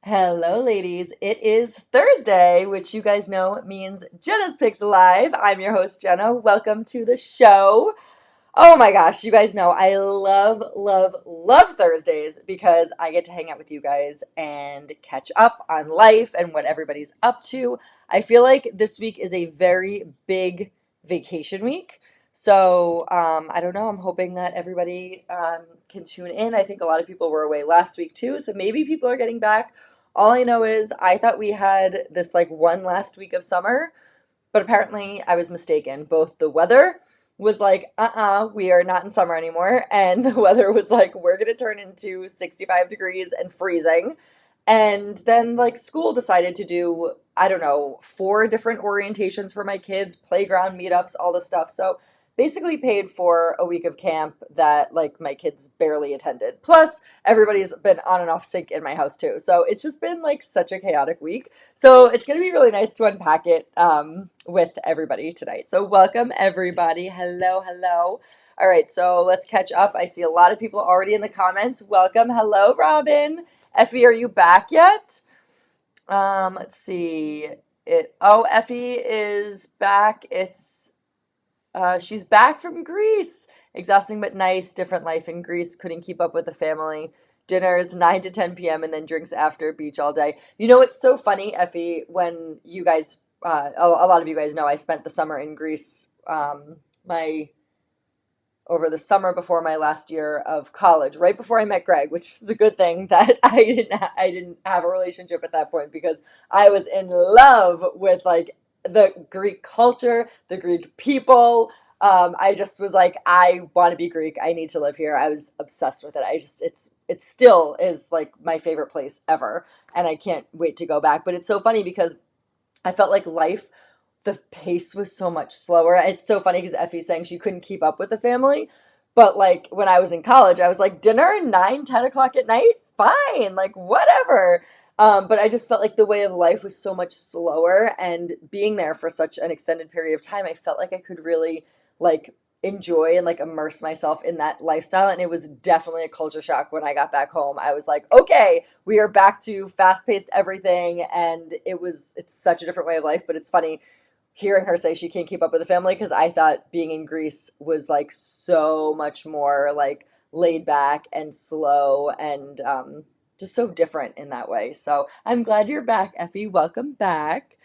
Hello, ladies. It is Thursday, which you guys know means Jenna's Picks Live. I'm your host, Jenna. Welcome to the show. Oh my gosh, you guys know I love, love, love Thursdays because I get to hang out with you guys and catch up on life and what everybody's up to. I feel like this week is a very big vacation week. I don't know. I'm hoping that everybody can tune in. I think a lot of people were away last week too, so maybe people are getting back. All I know is I thought we had this like one last week of summer, but apparently I was mistaken. Both the weather was like, we are not in summer anymore. And the weather was like, we're going to turn into 65 degrees and freezing. And then, like, school decided to do, I don't know, four different orientations for my kids, playground meetups, all this stuff. So basically paid for a week of camp that, like, my kids barely attended. Plus, everybody's been on and off sync in my house, too. So it's just been, like, such a chaotic week. So it's going to be really nice to unpack it with everybody tonight. So welcome, everybody. Hello, hello. All right, so let's catch up. I see a lot of people already in the comments. Welcome. Hello, Robin. Effie, are you back yet? Let's see. Effie is back. She's back from Greece. Exhausting but nice. Different life in Greece. Couldn't keep up with the family. Dinners 9 to 10 p.m. and then drinks after, beach all day. You know what's so funny, Effie, when you guys, a lot of you guys know I spent the summer in Greece, my over the summer before my last year of college, right before I met Greg, which is a good thing that I didn't have a relationship at that point because I was in love with like the Greek culture, the Greek people. I just was like, I want to be Greek. I need to live here. I was obsessed with it. It still is like my favorite place ever, and I can't wait to go back. But it's so funny because I felt like life, the pace was so much slower. It's so funny because Effie's saying she couldn't keep up with the family. But like when I was in college, I was like, dinner 9, 10 o'clock at night? Fine, like whatever. But I just felt like the way of life was so much slower. And being there for such an extended period of time, I felt like I could really like enjoy and like immerse myself in that lifestyle. And it was definitely a culture shock when I got back home. I was like, okay, we are back to fast paced everything. And it's such a different way of life. But it's funny hearing her say she can't keep up with the family because I thought being in Greece was like so much more like laid back and slow and just so different in that way. So I'm glad you're back, Effie. Welcome back.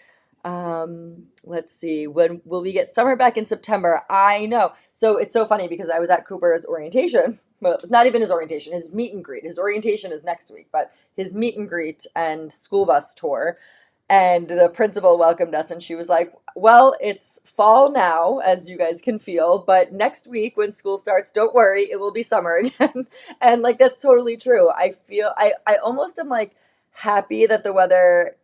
Let's see. When will we get summer back in September? I know. So it's so funny because I was at Cooper's orientation. Well, not even his orientation, his meet and greet. His orientation is next week, but his meet and greet and school bus tour. And the principal welcomed us, and she was like, well, it's fall now, as you guys can feel, but next week when school starts, don't worry, it will be summer again. And like, that's totally true. I almost am like happy that the weather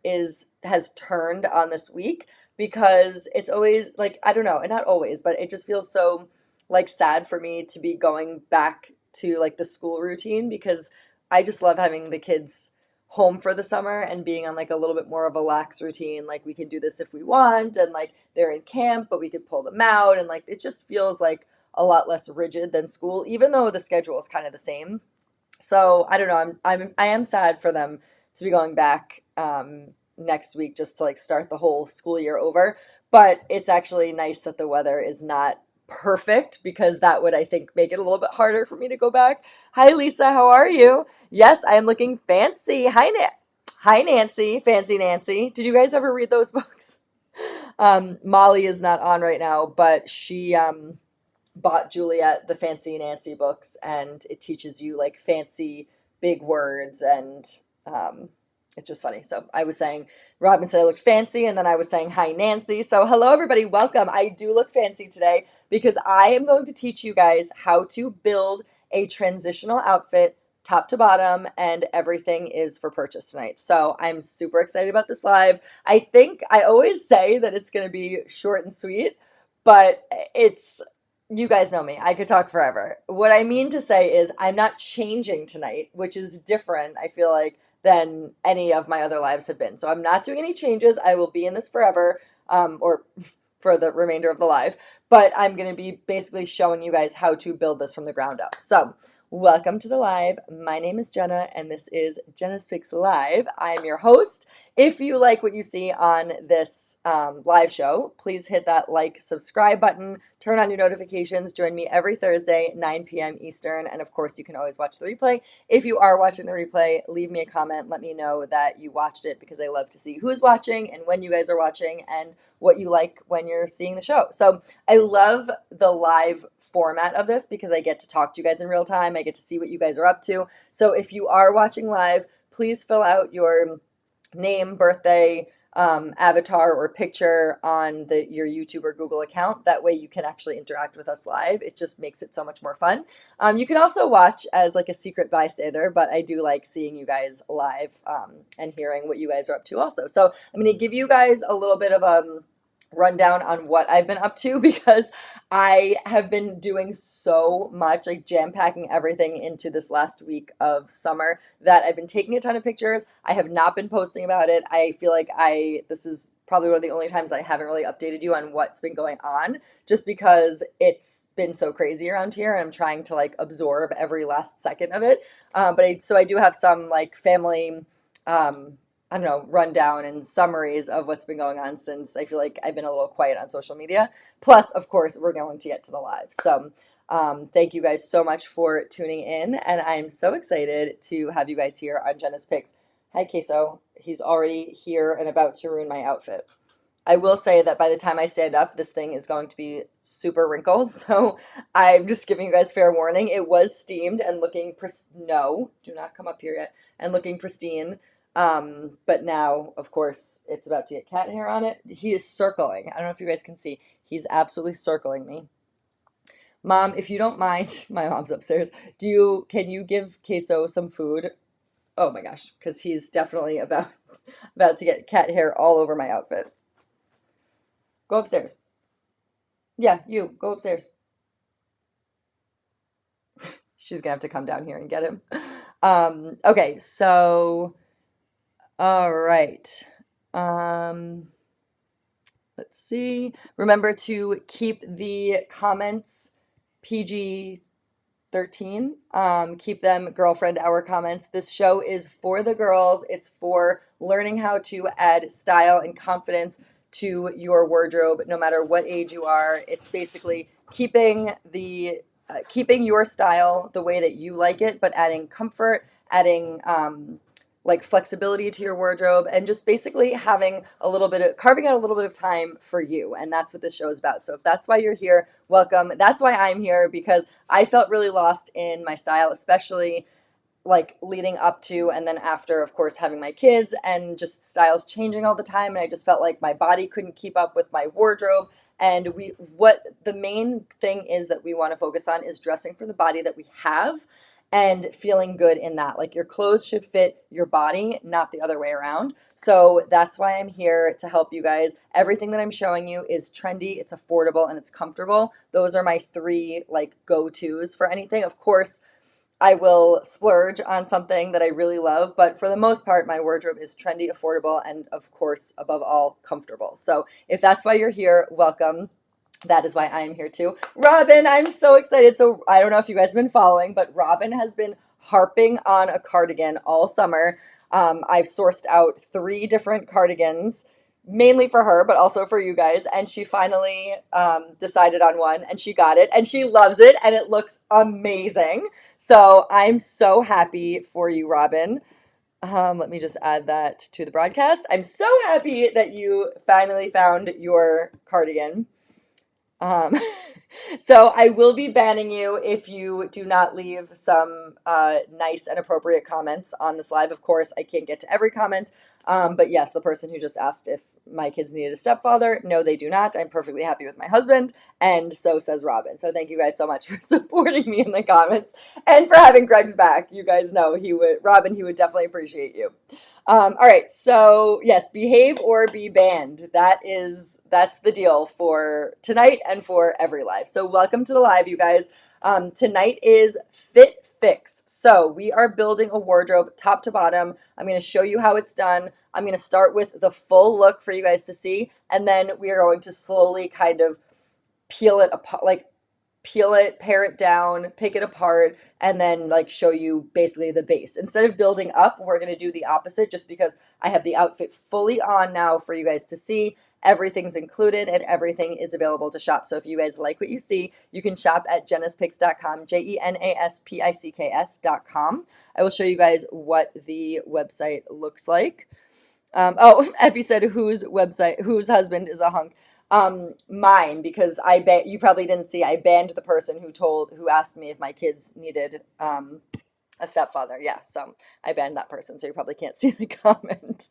has turned on this week because it's always like, I don't know, and not always, but it just feels so like sad for me to be going back to like the school routine because I just love having the kids home for the summer and being on like a little bit more of a lax routine. Like we can do this if we want, and like they're in camp, but we could pull them out, and like it just feels like a lot less rigid than school, even though the schedule is kind of the same. So I don't know. I am sad for them to be going back next week just to like start the whole school year over. But it's actually nice that the weather is not perfect because that would I think make it a little bit harder for me to go back. Hi Lisa, how are you? Yes, I am looking fancy. Hi Nancy, Fancy Nancy. Did you guys ever read those books? Molly is not on right now, but she bought Juliet the Fancy Nancy books, and it teaches you like fancy big words, and it's just funny. So I was saying, Robin said I looked fancy, and then I was saying hi Nancy. So hello everybody, welcome. I do look fancy today because I am going to teach you guys how to build a transitional outfit top to bottom, and everything is for purchase tonight. So I'm super excited about this live. I think I always say that it's going to be short and sweet, but it's you guys know me. I could talk forever. What I mean to say is I'm not changing tonight, which is different, I feel like, than any of my other lives have been. So I'm not doing any changes. I will be in this forever, or for the remainder of the live. But I'm going to be basically showing you guys how to build this from the ground up. So Welcome to the live. My name is Jenna, and this is Jenna's Picks Live. I'm your host. If you like what you see on this live show, please hit that like, subscribe button, turn on your notifications. Join me every Thursday, 9 p.m. Eastern. And of course, you can always watch the replay. If you are watching the replay, leave me a comment. Let me know that you watched it because I love to see who's watching and when you guys are watching and what you like when you're seeing the show. So I love the live format of this because I get to talk to you guys in real time. I get to see what you guys are up to. So if you are watching live, please fill out your name, birthday, avatar, or picture on your YouTube or Google account. That way you can actually interact with us live. It just makes it so much more fun. You can also watch as like a secret bystander, but I do like seeing you guys live and hearing what you guys are up to also. So I'm going to give you guys a little bit of a rundown on what I've been up to because I have been doing so much, like jam packing everything into this last week of summer that I've been taking a ton of pictures. I have not been posting about it. I feel like this is probably one of the only times I haven't really updated you on what's been going on just because it's been so crazy around here and I'm trying to like absorb every last second of it. So I do have some like family, I don't know, rundown and summaries of what's been going on since I feel like I've been a little quiet on social media. Plus, of course, we're going to get to the live. So thank you guys so much for tuning in. And I'm so excited to have you guys here on Jenna's Picks. Hi, Queso. He's already here and about to ruin my outfit. I will say that by the time I stand up, this thing is going to be super wrinkled. So I'm just giving you guys fair warning. It was steamed and looking, no, do not come up here yet, and looking pristine. But now, of course, it's about to get cat hair on it. He is circling. I don't know if you guys can see. He's absolutely circling me. Mom, if you don't mind, my mom's upstairs. Can you give Queso some food? Oh my gosh, because he's definitely about to get cat hair all over my outfit. Go upstairs. Yeah, you go upstairs. She's gonna have to come down here and get him. Okay, so all right. Um, let's see. Remember to keep the comments PG 13. Keep them girlfriend hour comments. This show is for the girls. It's for learning how to add style and confidence to your wardrobe, no matter what age you are. It's basically keeping your style the way that you like it, but adding comfort, adding like flexibility to your wardrobe, and just basically having a little bit of carving out a little bit of time for you. And that's what this show is about. So if that's why you're here, welcome. That's why I'm here, because I felt really lost in my style, especially like leading up to and then after, of course, having my kids, and just styles changing all the time. And I just felt like my body couldn't keep up with my wardrobe. And what the main thing is that we want to focus on is dressing for the body that we have and feeling good in that. Like your clothes should fit your body, not the other way around. So that's why I'm here to help you guys. Everything that I'm showing you is trendy, it's affordable, and it's comfortable. Those are my three like go-tos for anything. Of course, I will splurge on something that I really love, but for the most part, my wardrobe is trendy, affordable, and of course, above all, comfortable. So if that's why you're here, welcome. That is why I am here too. Robin, I'm so excited. So I don't know if you guys have been following, but Robin has been harping on a cardigan all summer. I've sourced out 3 different cardigans, mainly for her, but also for you guys. And she finally decided on one, and she got it, and she loves it, and it looks amazing. So I'm so happy for you, Robin. Let me just add that to the broadcast. I'm so happy that you finally found your cardigan. Um, so I will be banning you if you do not leave some nice and appropriate comments on this live. Of course, I can't get to every comment. But yes, the person who just asked if my kids needed a stepfather, no, they do not. I'm perfectly happy with my husband, and so says Robin. So thank you guys so much for supporting me in the comments and for having Greg's back. You guys know Robin, he would definitely appreciate you. All right, so yes, behave or be banned. That's the deal for tonight and for every live. So welcome to the live, you guys. Tonight is Fit Fix. So we are building a wardrobe top to bottom. I'm going to show you how it's done. I'm going to start with the full look for you guys to see, and then we are going to slowly kind of peel it apart, like peel it, pare it down, pick it apart, and then like show you basically the base. Instead of building up, we're going to do the opposite just because I have the outfit fully on now for you guys to see. Everything's included and everything is available to shop. So if you guys like what you see, you can shop at jenaspicks.com, JENASPICKS.com. I will show you guys what the website looks like. Oh, Effie said whose husband is a hunk. Mine, because you probably didn't see, I banned the person who asked me if my kids needed a stepfather. Yeah, so I banned that person, so you probably can't see the comment.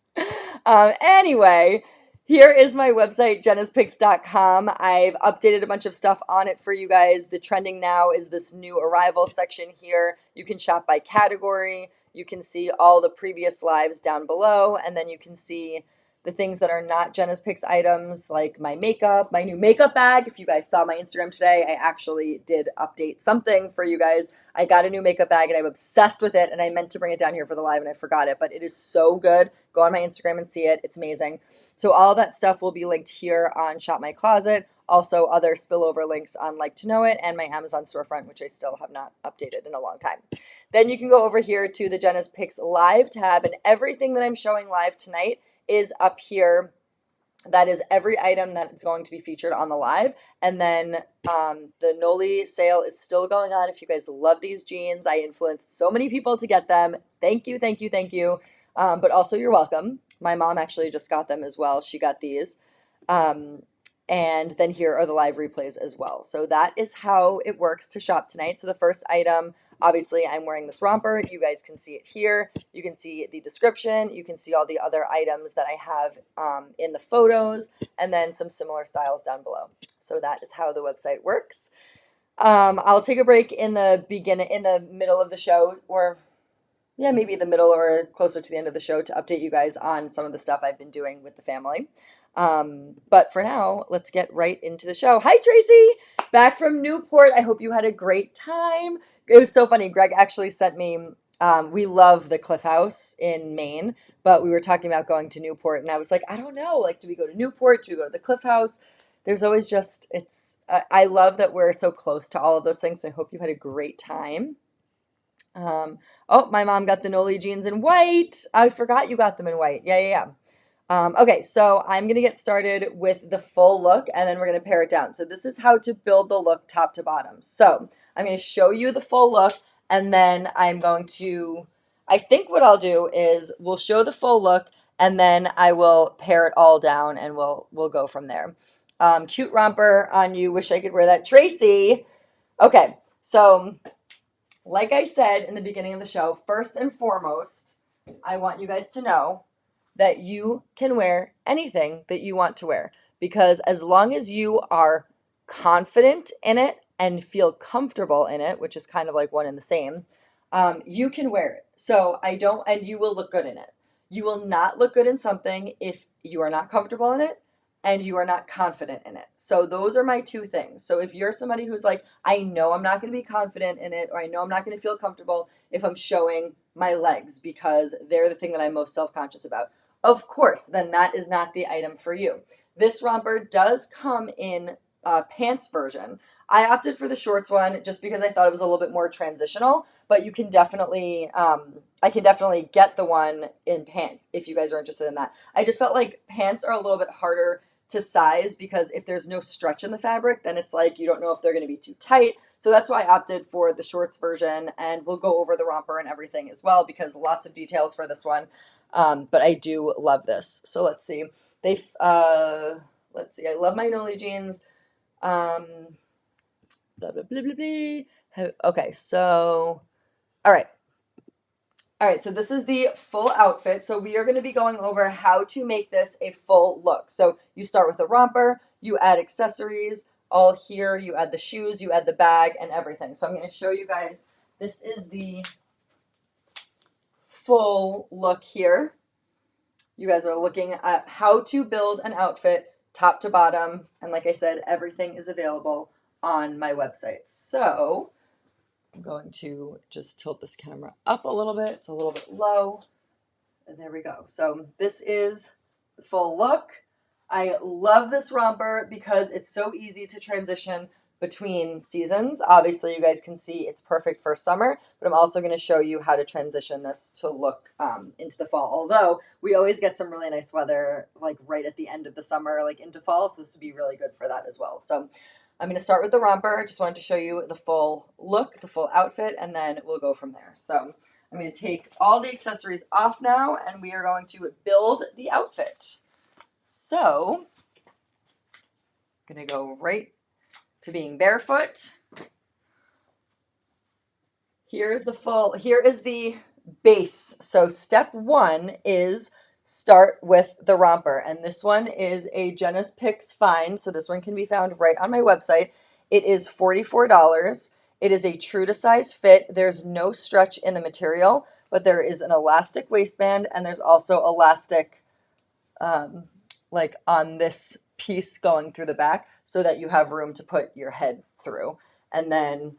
Anyway, here is my website, jenaspicks.com. I've updated a bunch of stuff on it for you guys. The trending now is this new arrival section here. You can shop by category. You can see all the previous lives down below, and then you can see the things that are not Jena's Picks items, like my makeup, my new makeup bag. If you guys saw my Instagram today, I actually did update something for you guys. I got a new makeup bag and I'm obsessed with it, and I meant to bring it down here for the live and I forgot it, but it is so good. Go on my Instagram and see it. It's amazing. So all that stuff will be linked here on Shop My Closet. Also other spillover links on Like to Know It and my Amazon storefront, which I still have not updated in a long time. Then you can go over here to the Jena's Picks live tab, and everything that I'm showing live tonight is up here. That is every item that is going to be featured on the live. And then the Noli sale is still going on. If you guys love these jeans, I influenced so many people to get them. Thank you, thank you, thank you. But also you're welcome. My mom actually just got them as well. She got these. And then here are the live replays as well. So that is how it works to shop tonight. So the first item, obviously I'm wearing this romper. You guys can see it here. You can see the description. You can see all the other items that I have in the photos, and then some similar styles down below. So that is how the website works. I'll take a break in the middle of the show, or yeah, maybe the middle or closer to the end of the show, to update you guys on some of the stuff I've been doing with the family. But for now, let's get right into the show. Hi, Tracy, back from Newport. I hope you had a great time. It was so funny. Greg actually sent me, we love the Cliff House in Maine, but we were talking about going to Newport, and I was like, I don't know, like, do we go to Newport? Do we go to the Cliff House? There's always just, I love that we're so close to all of those things. So I hope you had a great time. Oh, my mom got the Noli jeans in white. I forgot you got them in white. Yeah. Okay, so I'm going to get started with the full look, and then we're going to pare it down. So this is how to build the look top to bottom. So I'm going to show you the full look, and then I'm going to, I think what I'll do is we'll show the full look, and then I will pare it all down, and we'll go from there. Cute romper on you. Wish I could wear that. Tracy. Okay, so like I said in the beginning of the show, first and foremost, I want you guys to know that you can wear anything that you want to wear, because as long as you are confident in it and feel comfortable in it, which is kind of like one and the same, you can wear it. So and you will look good in it. You will not look good in something if you are not comfortable in it and you are not confident in it. So those are my two things. So if you're somebody who's like, I know I'm not going to be confident in it, or I know I'm not going to feel comfortable if I'm showing my legs because they're the thing that I'm most self-conscious about, of course, then that is not the item for you. This romper does come in a pants version. I opted for the shorts one just because I thought it was a little bit more transitional, but you can definitely, I can definitely get the one in pants if you guys are interested in that. I just felt like pants are a little bit harder to size because if there's no stretch in the fabric, then it's like you don't know if they're going to be too tight. So that's why I opted for the shorts version, and we'll go over the romper and everything as well because lots of details for this one. But I do love this. So let's see. Let's see. I love my Noli jeans. Blah, blah, blah, blah, blah. Okay, so, all right. All right, so this is the full outfit. So we are going to be going over how to make this a full look. So you start with the romper, you add accessories, all here, you add the shoes, you add the bag, and everything. So I'm going to show you guys. This is the full look here. You guys are looking at how to build an outfit top to bottom. And like I said, everything is available on my website. So I'm going to just tilt this camera up a little bit. It's a little bit low. And there we go. So this is the full look. I love this romper because it's so easy to transition between seasons. Obviously, you guys can see it's perfect for summer, but I'm also going to show you how to transition this to look into the fall. Although we always get some really nice weather like right at the end of the summer, like into fall, so this would be really good for that as well. So I'm going to start with the romper. I just wanted to show you the full look, the full outfit, and then we'll go from there. So I'm going to take all the accessories off now, and we are going to build the outfit. So I'm going to go right to being barefoot. Here is the base. So step one is start with the romper. And this one is a Jenna's Picks find. So this one can be found right on my website. It is $44. It is a true to size fit. There's no stretch in the material, but there is an elastic waistband, and there's also elastic like on this piece going through the back so that you have room to put your head through. And then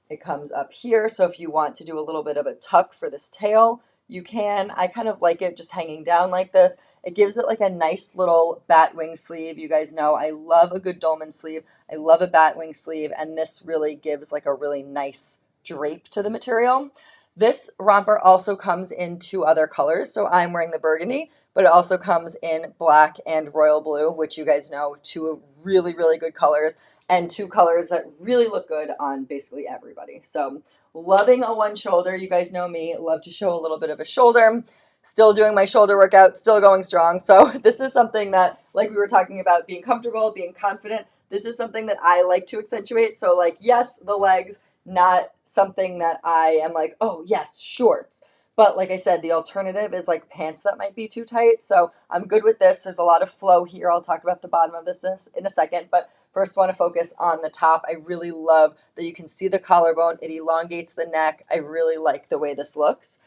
it comes up here. So if you want to do a little bit of a tuck for this tail, you can. I kind of like it just hanging down like this. It gives it like a nice little bat wing sleeve. You guys know I love a good dolman sleeve. I love a bat wing sleeve, and this really gives like a really nice drape to the material. This romper also comes in two other colors. So I'm wearing the burgundy, but it also comes in black and royal blue, which you guys know, two really, really good colors, and two colors that really look good on basically everybody. So loving a one shoulder. You guys know me, love to show a little bit of a shoulder. Still doing my shoulder workout, still going strong. So this is something that, like we were talking about, being comfortable, being confident, this is something that I like to accentuate. So like, yes, the legs, not something that I am like, oh yes, shorts. But like I said, the alternative is like pants that might be too tight. So I'm good with this. There's a lot of flow here. I'll talk about the bottom of this in a second. But first, want to focus on the top. I really love that you can see the collarbone. It elongates the neck. I really like the way this looks.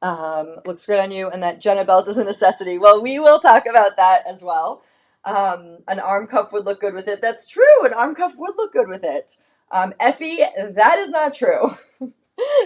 Looks great on you. And that Jenna belt is a necessity. Well, we will talk about that as well. An arm cuff would look good with it. That's true. An arm cuff would look good with it. Effie, that is not true.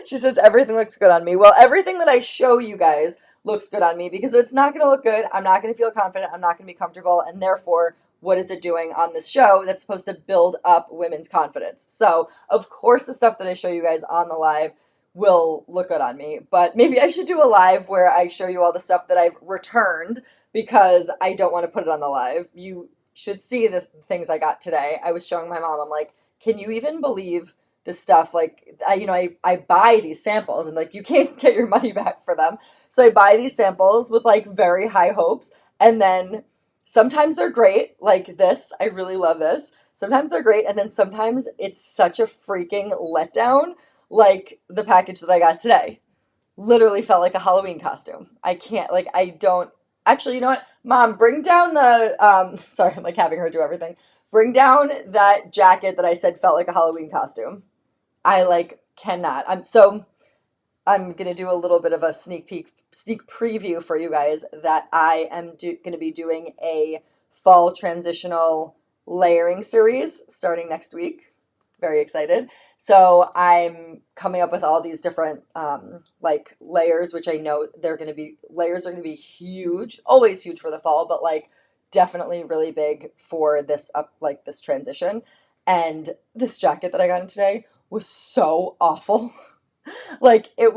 She says everything looks good on me. Well, everything that I show you guys looks good on me because it's not going to look good. I'm not going to feel confident. I'm not going to be comfortable. And therefore, what is it doing on this show that's supposed to build up women's confidence? So, of course, the stuff that I show you guys on the live will look good on me. But maybe I should do a live where I show you all the stuff that I've returned because I don't want to put it on the live. You should see the things I got today. I was showing my mom. I'm like, can you even believe this stuff? Like, I buy these samples and like you can't get your money back for them. So I buy these samples with like very high hopes, and then sometimes they're great, like this. I really love this. Sometimes they're great, and then sometimes it's such a freaking letdown, like the package that I got today. Literally felt like a Halloween costume. I can't, like, I don't. Actually, you know what? Mom, bring down the, sorry, I'm like having her do everything. Bring down that jacket that I said felt like a Halloween costume. I like cannot. I'm going to do a little bit of a sneak preview for you guys that I am going to be doing a fall transitional layering series starting next week. Very excited. So I'm coming up with all these different like layers, which I know layers are going to be huge, always huge for the fall, but like definitely really big for this this transition. And this jacket that I got in today was so awful. Like it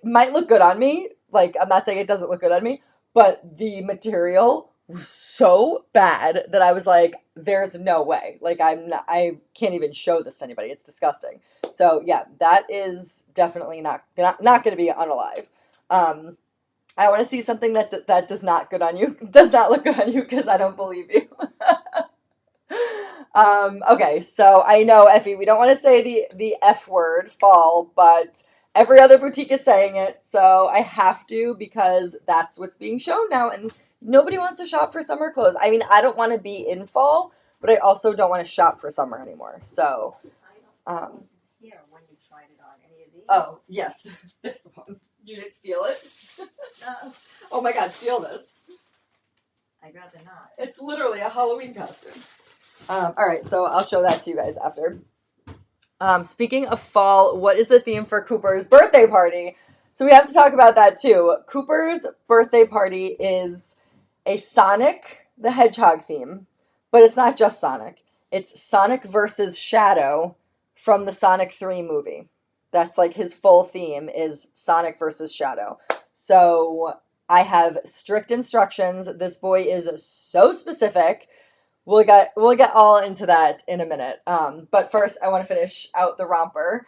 might look good on me. Like I'm not saying it doesn't look good on me, but the material was so bad that I was like, there's no way. Like I can't even show this to anybody. It's disgusting. So yeah, that is definitely not going to be unalive. I want to see something that does not good on you, does not look good on you, because I don't believe you. Okay, so I know, Effie, we don't want to say the F word, fall, but every other boutique is saying it, so I have to because that's what's being shown now, and nobody wants to shop for summer clothes. I mean, I don't want to be in fall, but I also don't want to shop for summer anymore, so. Here, when you tried it on any of these. Oh, yes, this one. You didn't feel it? No. Oh my God, feel this. I'd rather not. It's literally a Halloween costume. All right, so I'll show that to you guys after. Speaking of fall, what is the theme for Cooper's birthday party? So we have to talk about that too. Cooper's birthday party is a Sonic the Hedgehog theme, but it's not just Sonic. It's Sonic versus Shadow from the Sonic 3 movie. That's like his full theme is Sonic versus Shadow. So I have strict instructions. This boy is so specific. We'll get all into that in a minute. But first, I want to finish out the romper.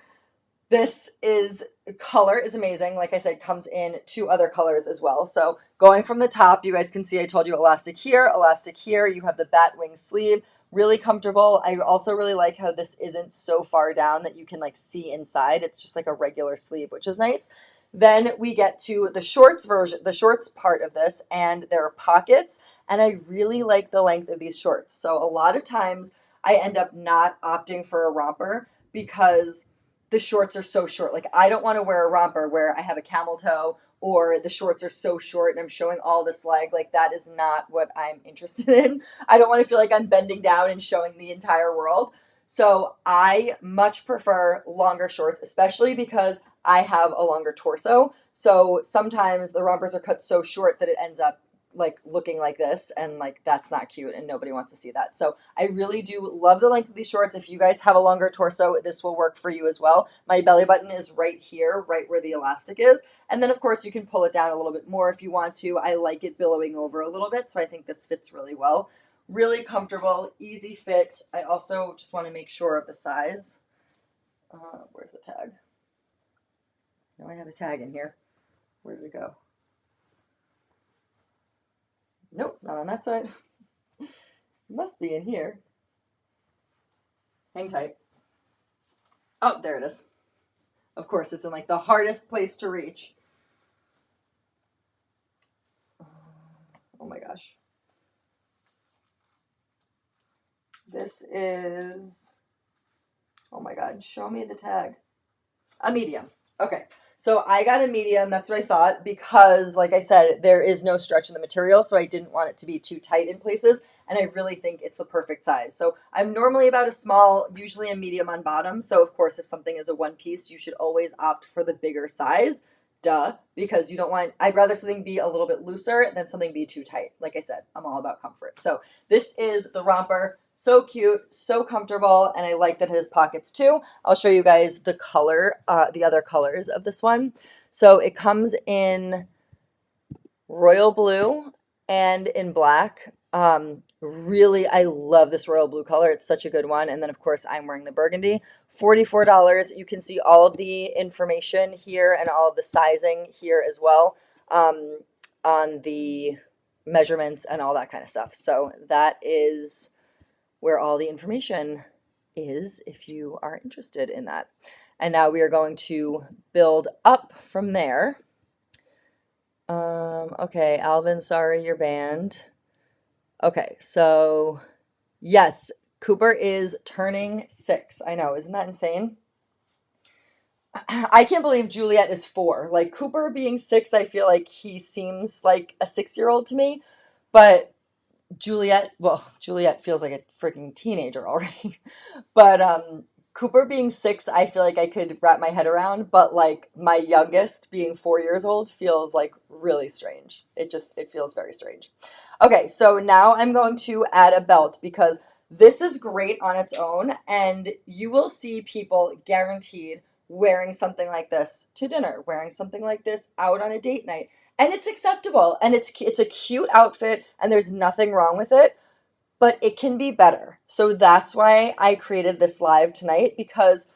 This is color is amazing. Like I said, comes in two other colors as well. So going from the top, you guys can see I told you elastic here, elastic here. You have the bat wing sleeve, really comfortable. I also really like how this isn't so far down that you can like see inside. It's just like a regular sleeve, which is nice. Then we get to the shorts version, the shorts part of this, and there are pockets. And I really like the length of these shorts. So a lot of times I end up not opting for a romper because the shorts are so short. Like I don't want to wear a romper where I have a camel toe or the shorts are so short and I'm showing all this leg. Like that is not what I'm interested in. I don't want to feel like I'm bending down and showing the entire world. So I much prefer longer shorts, especially because I have a longer torso. So sometimes the rompers are cut so short that it ends up like looking like this, and like that's not cute and nobody wants to see that. So I really do love the length of these shorts. If you guys have a longer torso, this will work for you as well. My belly button is right here, right where the elastic is. And then of course you can pull it down a little bit more if you want to. I like it billowing over a little bit, so I think this fits really well. Really comfortable, easy fit. I also just want to make sure of the size. Where's the tag? No, I have a tag in here. Where did it go? Nope, not on that side. It must be in here. Hang tight. Oh, there it is. Of course, it's in like the hardest place to reach. Oh my gosh. This is, oh my God, show me the tag. A medium. Okay. So I got a medium. That's what I thought because, like I said, there is no stretch in the material. So I didn't want it to be too tight in places. And I really think it's the perfect size. So I'm normally about a small, usually a medium on bottom. So, of course, if something is a one piece, you should always opt for the bigger size. Duh. Because you don't want, I'd rather something be a little bit looser than something be too tight. Like I said, I'm all about comfort. So this is the romper. So cute, so comfortable. And I like that it has pockets too. I'll show you guys the color, the other colors of this one. So it comes in royal blue and in black. Really, I love this royal blue color. It's such a good one. And then, of course, I'm wearing the burgundy. $44. You can see all of the information here and all of the sizing here as well, on the measurements and all that kind of stuff. So that is where all the information is if you are interested in that. And now we are going to build up from there. Okay, Alvin, sorry, you're banned. Okay, so yes, Cooper is turning 6. I know, isn't that insane? I can't believe Juliet is 4. Like Cooper being 6, I feel like he seems like a 6-year-old to me, but Juliet feels like a freaking teenager already. But Cooper being 6, I feel like I could wrap my head around, but like my youngest being 4 years old feels like really strange. It feels very strange. Okay, so now I'm going to add a belt because this is great on its own, and you will see people guaranteed wearing something like this to dinner, wearing something like this out on a date night. And it's acceptable, and it's a cute outfit, and there's nothing wrong with it, but it can be better. So that's why I created this live tonight, because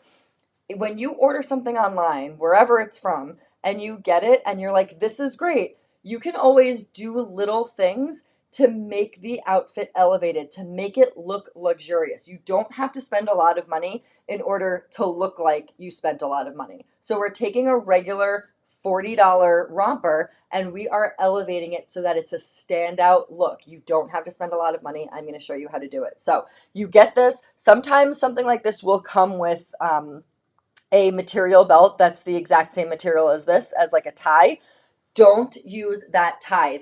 when you order something online, wherever it's from, and you get it and you're like, this is great, you can always do little things to make the outfit elevated, to make it look luxurious. You don't have to spend a lot of money in order to look like you spent a lot of money. So we're taking a regular $40 romper and we are elevating it so that it's a standout look. You don't have to spend a lot of money. I'm going to show you how to do it. So you get this. Sometimes something like this will come with a material belt that's the exact same material as this, as like a tie. Don't use that tie.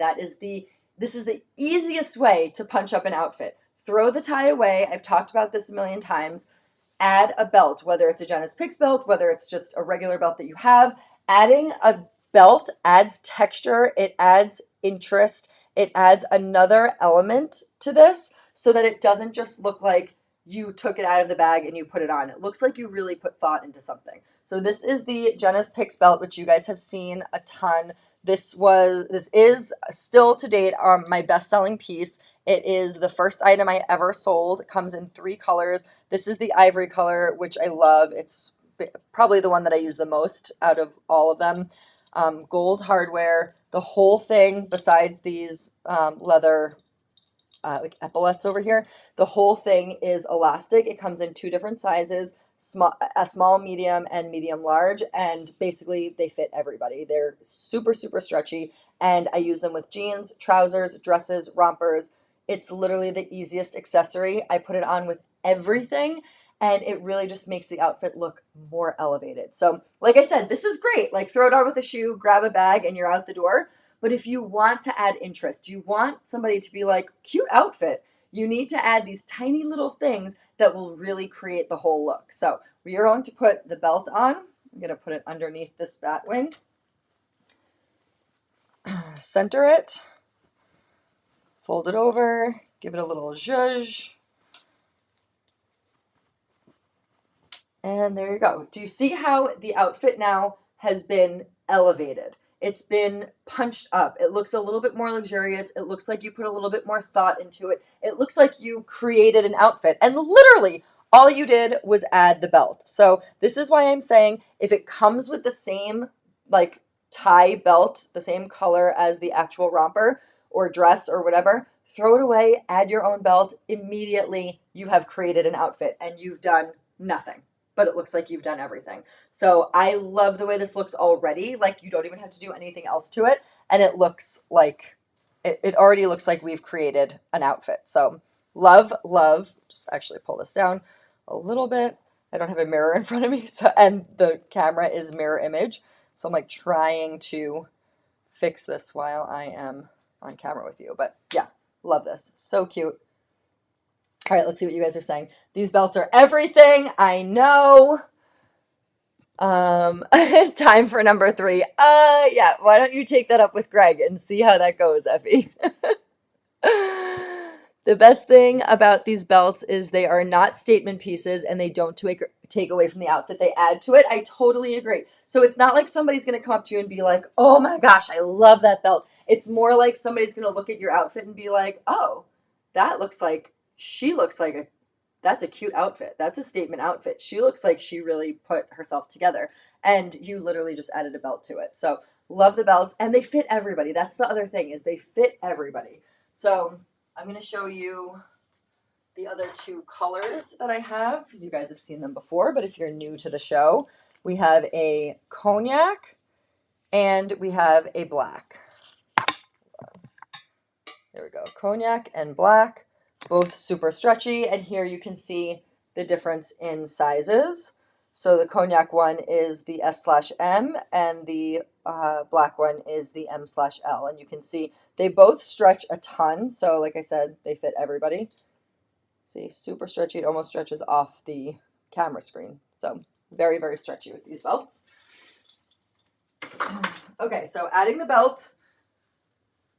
This is the easiest way to punch up an outfit. Throw the tie away. I've talked about this a million times. Add a belt, whether it's a JENA'S Picks belt, whether it's just a regular belt that you have. Adding a belt adds texture, it adds interest, it adds another element to this so that it doesn't just look like you took it out of the bag and you put it on. It looks like you really put thought into something. So this is the Jenna's Picks belt, which you guys have seen a ton. This is still to date my best-selling piece. It is the first item I ever sold. It comes in 3 colors. This is the ivory color, which I love. It's probably the one that I use the most out of all of them. Gold hardware, the whole thing, besides these leather like epaulets over here, the whole thing is elastic. It comes in 2 different sizes, a small, medium, and medium large, and basically they fit everybody. They're super, super stretchy, and I use them with jeans, trousers, dresses, rompers. It's literally the easiest accessory. I put it on with everything, and it really just makes the outfit look more elevated. So, like I said, this is great. Like, throw it on with a shoe, grab a bag, and you're out the door. But if you want to add interest, you want somebody to be like, cute outfit, you need to add these tiny little things that will really create the whole look. So we are going to put the belt on. I'm going to put it underneath this bat wing. Center it. Fold it over. Give it a little zhuzh. And there you go. Do you see how the outfit now has been elevated? It's been punched up. It looks a little bit more luxurious. It looks like you put a little bit more thought into it. It looks like you created an outfit. And literally, all you did was add the belt. So this is why I'm saying if it comes with the same like tie belt, the same color as the actual romper or dress or whatever, throw it away, add your own belt. Immediately, you have created an outfit and you've done nothing, but it looks like you've done everything. So I love the way this looks already. Like, you don't even have to do anything else to it. And it looks like, it already looks like we've created an outfit. So love, love. Just actually pull this down a little bit. I don't have a mirror in front of me. So, and the camera is mirror image. So I'm like trying to fix this while I am on camera with you. But yeah, love this. So cute. All right, let's see what you guys are saying. These belts are everything. I know. Time for number 3. Yeah, why don't you take that up with Greg and see how that goes, Effie? The best thing about these belts is they are not statement pieces and they don't take away from the outfit. They add to it. I totally agree. So it's not like somebody's going to come up to you and be like, oh my gosh, I love that belt. It's more like somebody's going to look at your outfit and be like, oh, that looks like she looks like that's a cute outfit. That's a statement outfit. She looks like she really put herself together. And you literally just added a belt to it. So love the belts. And they fit everybody. That's the other thing, is they fit everybody. So I'm going to show you the other 2 colors that I have. You guys have seen them before, but if you're new to the show, we have a cognac and we have a black. There we go. Cognac and black, both super stretchy. And here you can see the difference in sizes. So the cognac one is the S/M and the black one is the M/L. And you can see they both stretch a ton. So like I said, they fit everybody. See, super stretchy. It almost stretches off the camera screen. So very, very stretchy with these belts. Okay, so adding the belt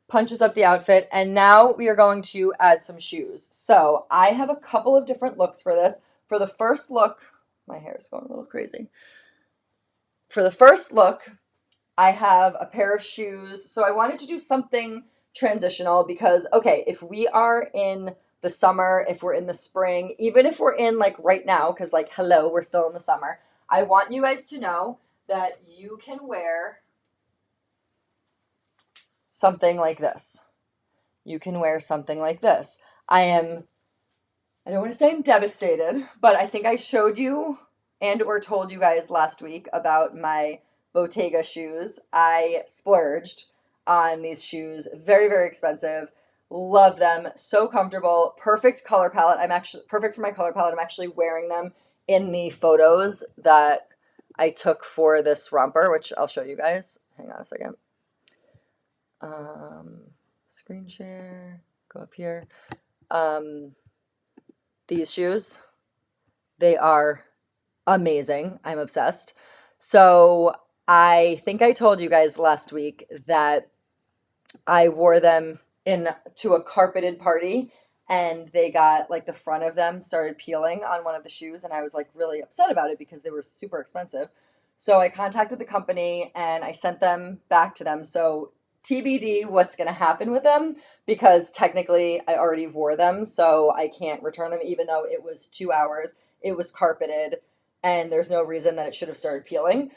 punches up the outfit, and now we are going to add some shoes. So I have a couple of different looks for this. For the first look, my hair is going a little crazy. For the first look, I have a pair of shoes. So I wanted to do something transitional because, okay, if we are in the summer, if we're in the spring, even if we're in like right now, because like, hello, we're still in the summer, I want you guys to know that you can wear something like this. You can wear something like this. I don't want to say I'm devastated, but I think I showed you and or told you guys last week about my Bottega shoes. I splurged on these shoes. Very, very expensive. Love them. So comfortable. Perfect color palette. I'm actually perfect for my color palette. I'm actually wearing them in the photos that I took for this romper, which I'll show you guys. Hang on a second. Screen share, go up here. These shoes, they are amazing. I'm obsessed. So I think I told you guys last week that I wore them to a carpeted party and they got like the front of them started peeling on one of the shoes, and I was like really upset about it because they were super expensive. So I contacted the company and I sent them back to them. So TBD what's going to happen with them, because technically I already wore them, so I can't return them even though it was 2 hours. It was carpeted and there's no reason that it should have started peeling.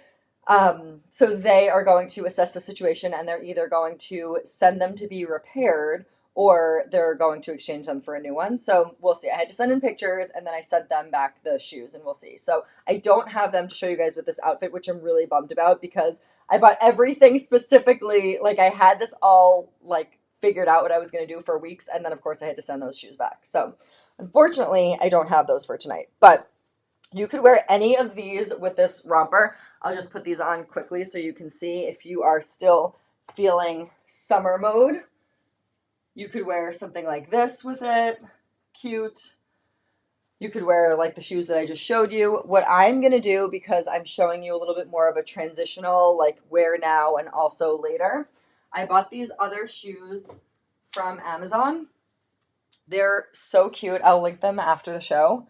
So they are going to assess the situation, and they're either going to send them to be repaired or they're going to exchange them for a new one. So we'll see. I had to send in pictures and then I sent them back the shoes, and we'll see. So I don't have them to show you guys with this outfit, which I'm really bummed about because I bought everything specifically. Like I had this all like figured out what I was going to do for weeks. And then of course I had to send those shoes back. So unfortunately I don't have those for tonight, but you could wear any of these with this romper. I'll just put these on quickly so you can see if you are still feeling summer mode. You could wear something like this with it. Cute. You could wear like the shoes that I just showed you. What I'm going to do, because I'm showing you a little bit more of a transitional, like wear now and also later, I bought these other shoes from Amazon. They're so cute. I'll link them after the show.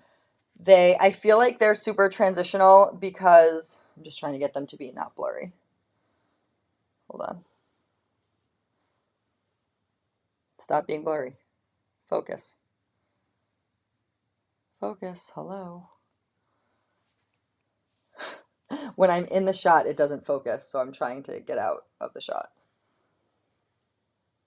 I feel like they're super transitional because I'm just trying to get them to be not blurry. Hold on. Stop being blurry. Focus. Focus. Hello. When I'm in the shot, it doesn't focus, so I'm trying to get out of the shot.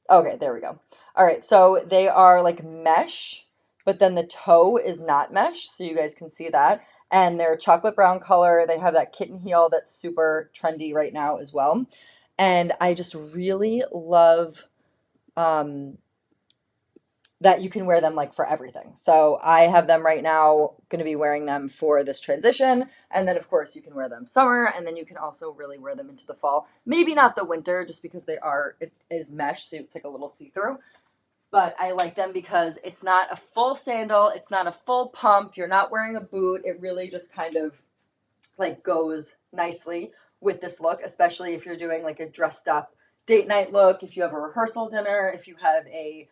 Okay, there we go. All right, so they are like mesh, but then the toe is not mesh, so you guys can see that. And they're chocolate brown color. They have that kitten heel that's super trendy right now as well. And I just really love um, that you can wear them like for everything. So I have them right now, going to be wearing them for this transition. And then of course you can wear them summer, and then you can also really wear them into the fall. Maybe not the winter just because it is mesh, so it's like a little see-through. But I like them because it's not a full sandal, it's not a full pump, you're not wearing a boot. It really just kind of like goes nicely with this look, especially if you're doing like a dressed up date night look, if you have a rehearsal dinner, if you have a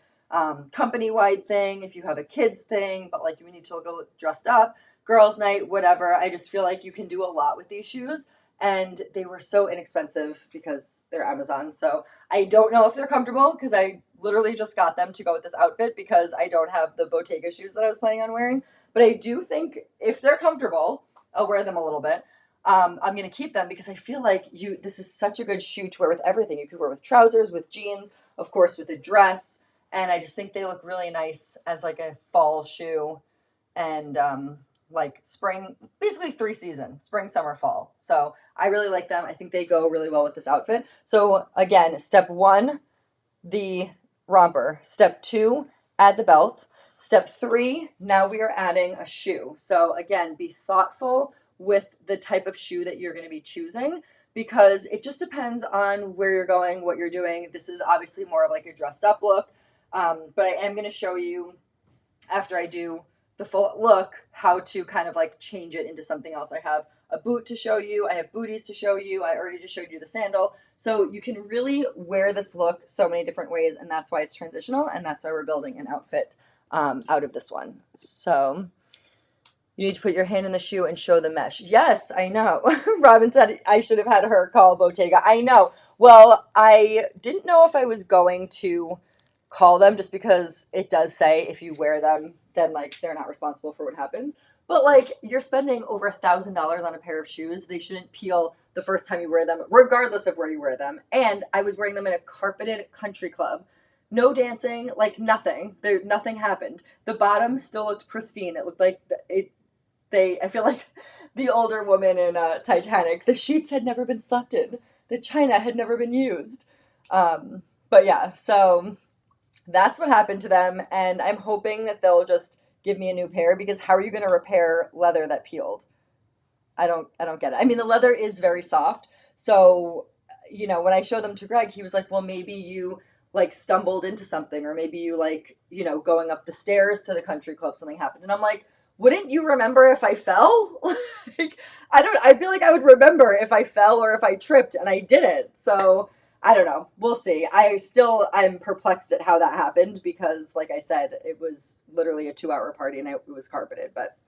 company wide thing, if you have a kids thing, but like you need to go dressed up, girls' night, whatever. I just feel like you can do a lot with these shoes. And they were so inexpensive because they're Amazon. So I don't know if they're comfortable because I literally just got them to go with this outfit because I don't have the Bottega shoes that I was planning on wearing. But I do think if they're comfortable, I'll wear them a little bit. I'm going to keep them because I feel like this is such a good shoe to wear with everything. You could wear with trousers, with jeans, of course, with a dress. And I just think they look really nice as like a fall shoe and like spring, basically 3 seasons, spring, summer, fall. So I really like them. I think they go really well with this outfit. So again, step 1, the romper. Step 2, add the belt. Step 3, now we are adding a shoe. So again, be thoughtful with the type of shoe that you're going to be choosing because it just depends on where you're going, what you're doing. This is obviously more of like a dressed up look, but I am going to show you after I do the full look how to kind of like change it into something else. I have a boot to show you. I have booties to show you. I already just showed you the sandal. So you can really wear this look so many different ways, and that's why it's transitional, and that's why we're building an outfit out of this one. So you need to put your hand in the shoe and show the mesh. Yes, I know. Robin said I should have had her call Bottega. I know. Well, I didn't know if I was going to call them just because it does say if you wear them, then like they're not responsible for what happens. But like you're spending over $1,000 on a pair of shoes. They shouldn't peel the first time you wear them, regardless of where you wear them. And I was wearing them in a carpeted country club. No dancing, like nothing. Nothing happened. The bottom still looked pristine. It looked like I feel like the older woman in Titanic, the sheets had never been slept in. The china had never been used. But yeah, so that's what happened to them, and I'm hoping that they'll just give me a new pair because how are you going to repair leather that peeled? I don't get it. I mean, the leather is very soft, so when I showed them to Greg, he was like, "Well, maybe you like stumbled into something, or maybe you like going up the stairs to the country club, something happened." And I'm like, "Wouldn't you remember if I fell?" Like, I feel like I would remember if I fell or if I tripped, and I didn't. So I don't know. We'll see. I'm perplexed at how that happened because, like I said, it was literally a 2 hour party and it was carpeted, but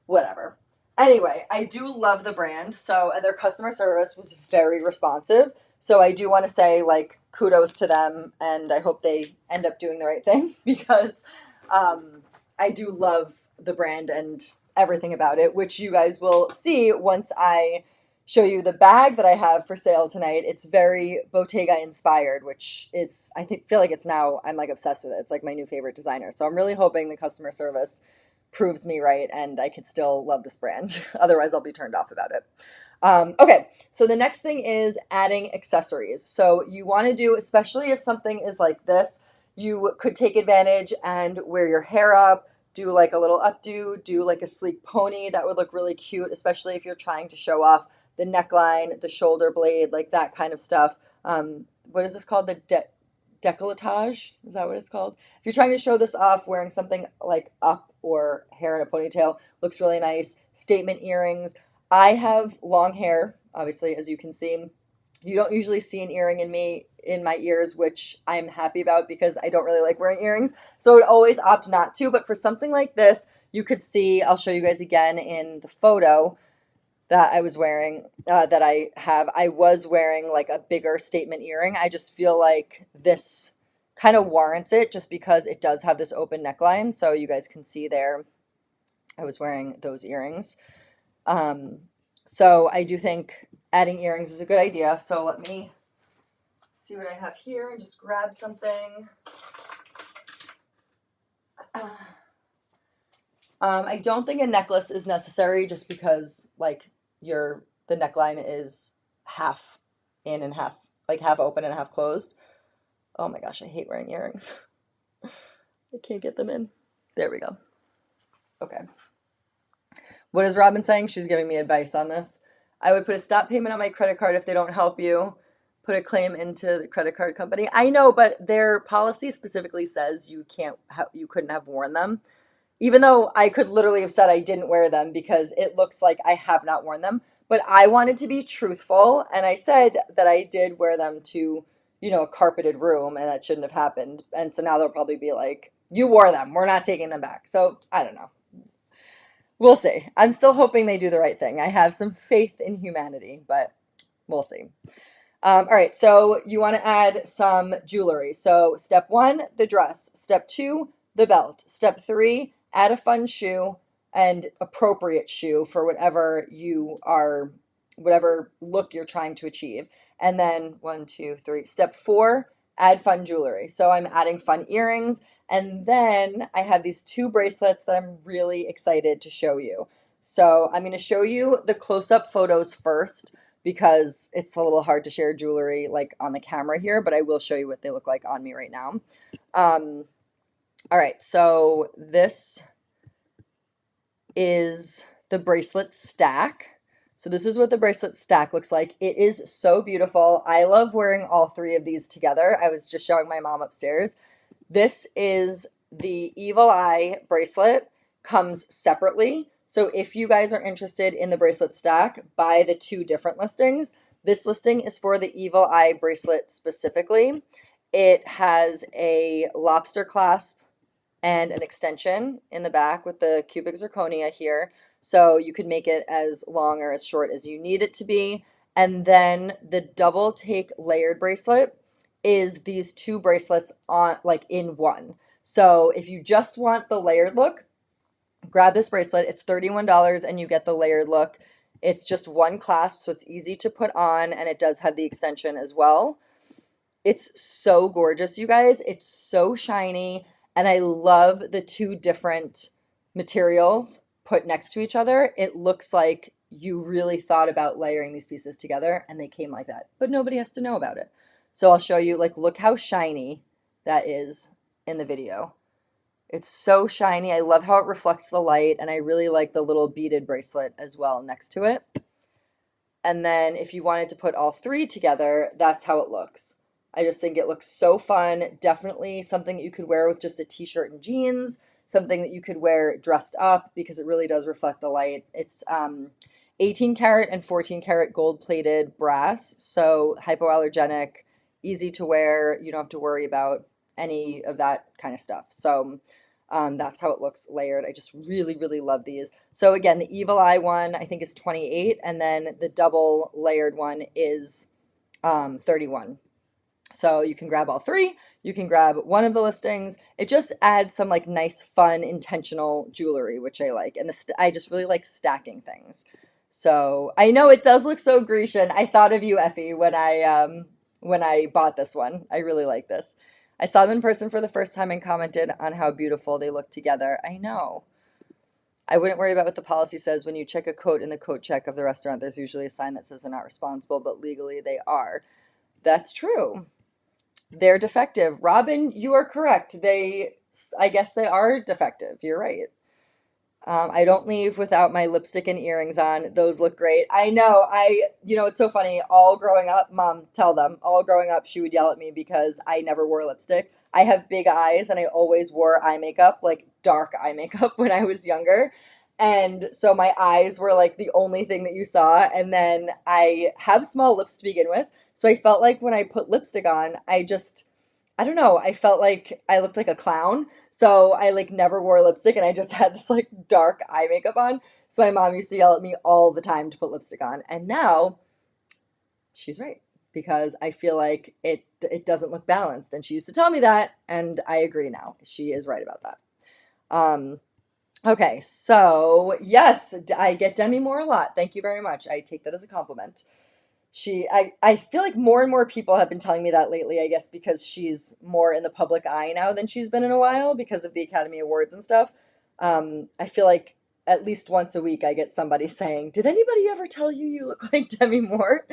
whatever. Anyway, I do love the brand. So, and their customer service was very responsive. So, I do want to say, like, kudos to them. And I hope they end up doing the right thing because I do love the brand and everything about it, which you guys will see once I show you the bag that I have for sale tonight. It's very Bottega inspired, which is, I think, feel like it's now, I'm like obsessed with it. It's like my new favorite designer. So I'm really hoping the customer service proves me right and I could still love this brand. Otherwise, I'll be turned off about it. Okay, so the next thing is adding accessories. So you want to do, especially if something is like this, you could take advantage and wear your hair up, do like a little updo, do like a sleek pony. That would look really cute, especially if you're trying to show off the neckline, the shoulder blade, like that kind of stuff. What is this called? Decolletage? Is that what it's called? If you're trying to show this off, wearing something like up or hair in a ponytail looks really nice. Statement earrings. I have long hair, obviously, as you can see. You don't usually see an earring in my ears, which I'm happy about because I don't really like wearing earrings. So I would always opt not to. But for something like this, you could see, I'll show you guys again in the photo that I was wearing, that I have. I was wearing like a bigger statement earring. I just feel like this kind of warrants it just because it does have this open neckline. So you guys can see there, I was wearing those earrings. Um, so I do think adding earrings is a good idea. So let me see what I have here and just grab something. I don't think a necklace is necessary just because like the neckline is half in and half like half open and half closed. Oh my gosh, I hate wearing earrings. I can't get them in. There we go. Okay. What is Robin saying? She's giving me advice on this. I would put a stop payment on my credit card if they don't help you. Put a claim into the credit card company. I know, but their policy specifically says you couldn't have worn them. Even though I could literally have said I didn't wear them because it looks like I have not worn them. But I wanted to be truthful and I said that I did wear them to, a carpeted room and that shouldn't have happened. And so now they'll probably be like, you wore them. We're not taking them back. So I don't know. We'll see. I'm still hoping they do the right thing. I have some faith in humanity, but we'll see. All right, so you want to add some jewelry. So step one, the dress. Step two, the belt. Step three, add a fun shoe and appropriate shoe for whatever look you're trying to achieve. And then one, two, three. Step four, add fun jewelry. So I'm adding fun earrings. And then I have these two bracelets that I'm really excited to show you. So I'm going to show you the close-up photos first because it's a little hard to share jewelry like on the camera here, but I will show you what they look like on me right now. All right, so this is the bracelet stack. So this is what the bracelet stack looks like. It is so beautiful. I love wearing all three of these together. I was just showing my mom upstairs. This is the Evil Eye bracelet, comes separately. So if you guys are interested in the bracelet stack, buy the two different listings. This listing is for the Evil Eye bracelet specifically. It has a lobster clasp and an extension in the back with the cubic zirconia here. So you could make it as long or as short as you need it to be. And then the double take layered bracelet is these two bracelets on like in one. So if you just want the layered look, grab this bracelet. It's $31 and you get the layered look. It's just one clasp, so it's easy to put on and it does have the extension as well. It's so gorgeous, you guys. It's so shiny and I love the two different materials put next to each other. It looks like you really thought about layering these pieces together and they came like that, but nobody has to know about it. So I'll show you, like, look how shiny that is in the video. It's so shiny. I love how it reflects the light, and I really like the little beaded bracelet as well next to it. And then if you wanted to put all three together, that's how it looks. I just think it looks so fun. Definitely something you could wear with just a t-shirt and jeans, something that you could wear dressed up because it really does reflect the light. It's 18 karat and 14 karat gold plated brass, so hypoallergenic. easy to wear. You don't have to worry about any of that kind of stuff. So that's how it looks layered. I just really, really love these. So again, the Evil Eye one I think is 28, and then the double layered one is 31. So you can grab all three. You can grab one of the listings. It just adds some like nice, fun, intentional jewelry, which I like. And I just really like stacking things. So I know it does look so Grecian. I thought of you, Effie, when I bought this one. I really like this. I saw them in person for the first time and commented on how beautiful they look together. I know. I wouldn't worry about what the policy says. When you check a coat in the coat check of the restaurant, there's usually a sign that says they're not responsible, but legally they are. That's true. They're defective. Robin, you are correct. I guess they are defective. You're right. I don't leave without my lipstick and earrings on. Those look great. I know. It's so funny. All growing up, mom, tell them, all growing up, she would yell at me because I never wore lipstick. I have big eyes and I always wore eye makeup, like dark eye makeup when I was younger. And so my eyes were like the only thing that you saw. And then I have small lips to begin with. So I felt like when I put lipstick on, I don't know, I felt like I looked like a clown. So I like never wore lipstick and I just had this like dark eye makeup on. So my mom used to yell at me all the time to put lipstick on. And now she's right because I feel like it doesn't look balanced. And she used to tell me that, and I agree now. She is right about that. Um, okay, so yes, I get Demi Moore a lot. Thank you very much. I take that as a compliment. I feel like more and more people have been telling me that lately, I guess because she's more in the public eye now than she's been in a while because of the Academy Awards and stuff. I feel like at least once a week I get somebody saying, "Did anybody ever tell you you look like Demi Moore?"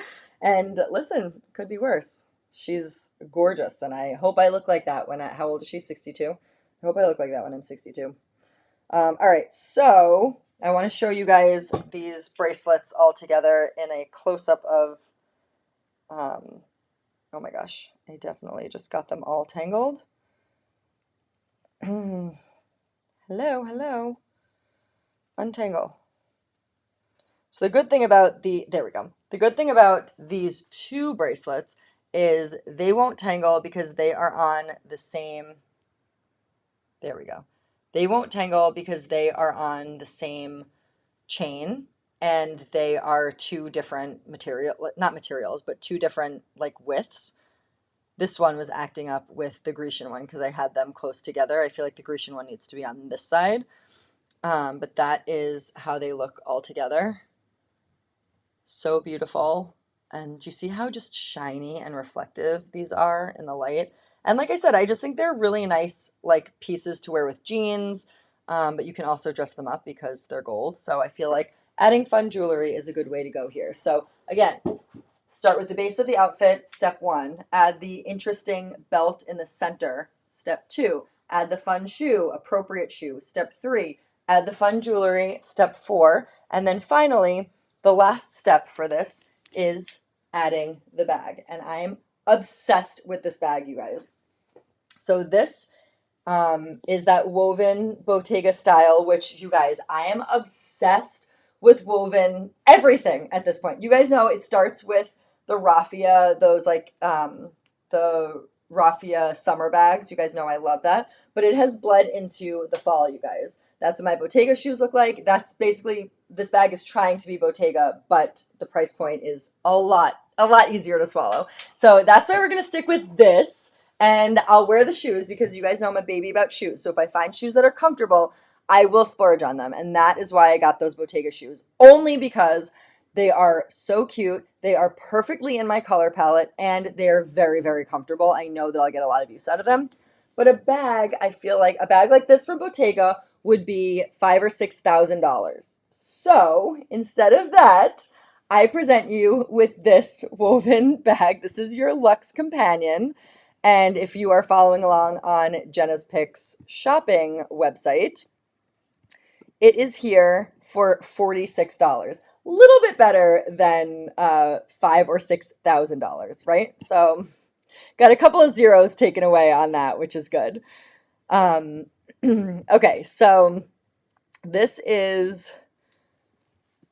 And listen, could be worse. She's gorgeous, and I hope I look like that how old is she? 62? I hope I look like that when I'm 62. All right, so I want to show you guys these bracelets all together in a close-up of oh my gosh, I definitely just got them all tangled. Hello, hello. Untangle. So the good thing about there we go. The good thing about these two bracelets is they won't tangle because they are on the same, there we go. They won't tangle because they are on the same chain and they are two different not materials, but two different like widths. This one was acting up with the Grecian one because I had them close together. I feel like the Grecian one needs to be on this side. But that is how they look all together. So beautiful. And you see how just shiny and reflective these are in the light? And like I said, I just think they're really nice like pieces to wear with jeans. But you can also dress them up because they're gold. So I feel like adding fun jewelry is a good way to go here. So again, start with the base of the outfit. Step 1, add the interesting belt in the center. Step 2, add the fun shoe, appropriate shoe. Step 3, add the fun jewelry. Step 4, and then finally, the last step for this is adding the bag. And I'm obsessed with this bag, you guys. So this is that woven Bottega style, which you guys, I am obsessed with woven everything at this point. You guys know it starts with the raffia, those like the raffia summer bags. You guys know I love that. But it has bled into the fall, you guys. That's what my Bottega shoes look like. That's basically, this bag is trying to be Bottega, but the price point is a lot easier to swallow. So that's why we're going to stick with this. And I'll wear the shoes because you guys know I'm a baby about shoes. So if I find shoes that are comfortable, I will splurge on them. And that is why I got those Bottega shoes. Only because they are so cute. They are perfectly in my color palette and they're very, very comfortable. I know that I'll get a lot of use out of them. But a bag, I feel like a bag like this from Bottega would be $5,000 or $6,000. So instead of that, I present you with this woven bag. This is your Luxe Companion. And if you are following along on Jenna's Picks shopping website, it is here for $46. A little bit better than $5,000 or $6,000, right? So got a couple of zeros taken away on that, which is good. Okay, so this is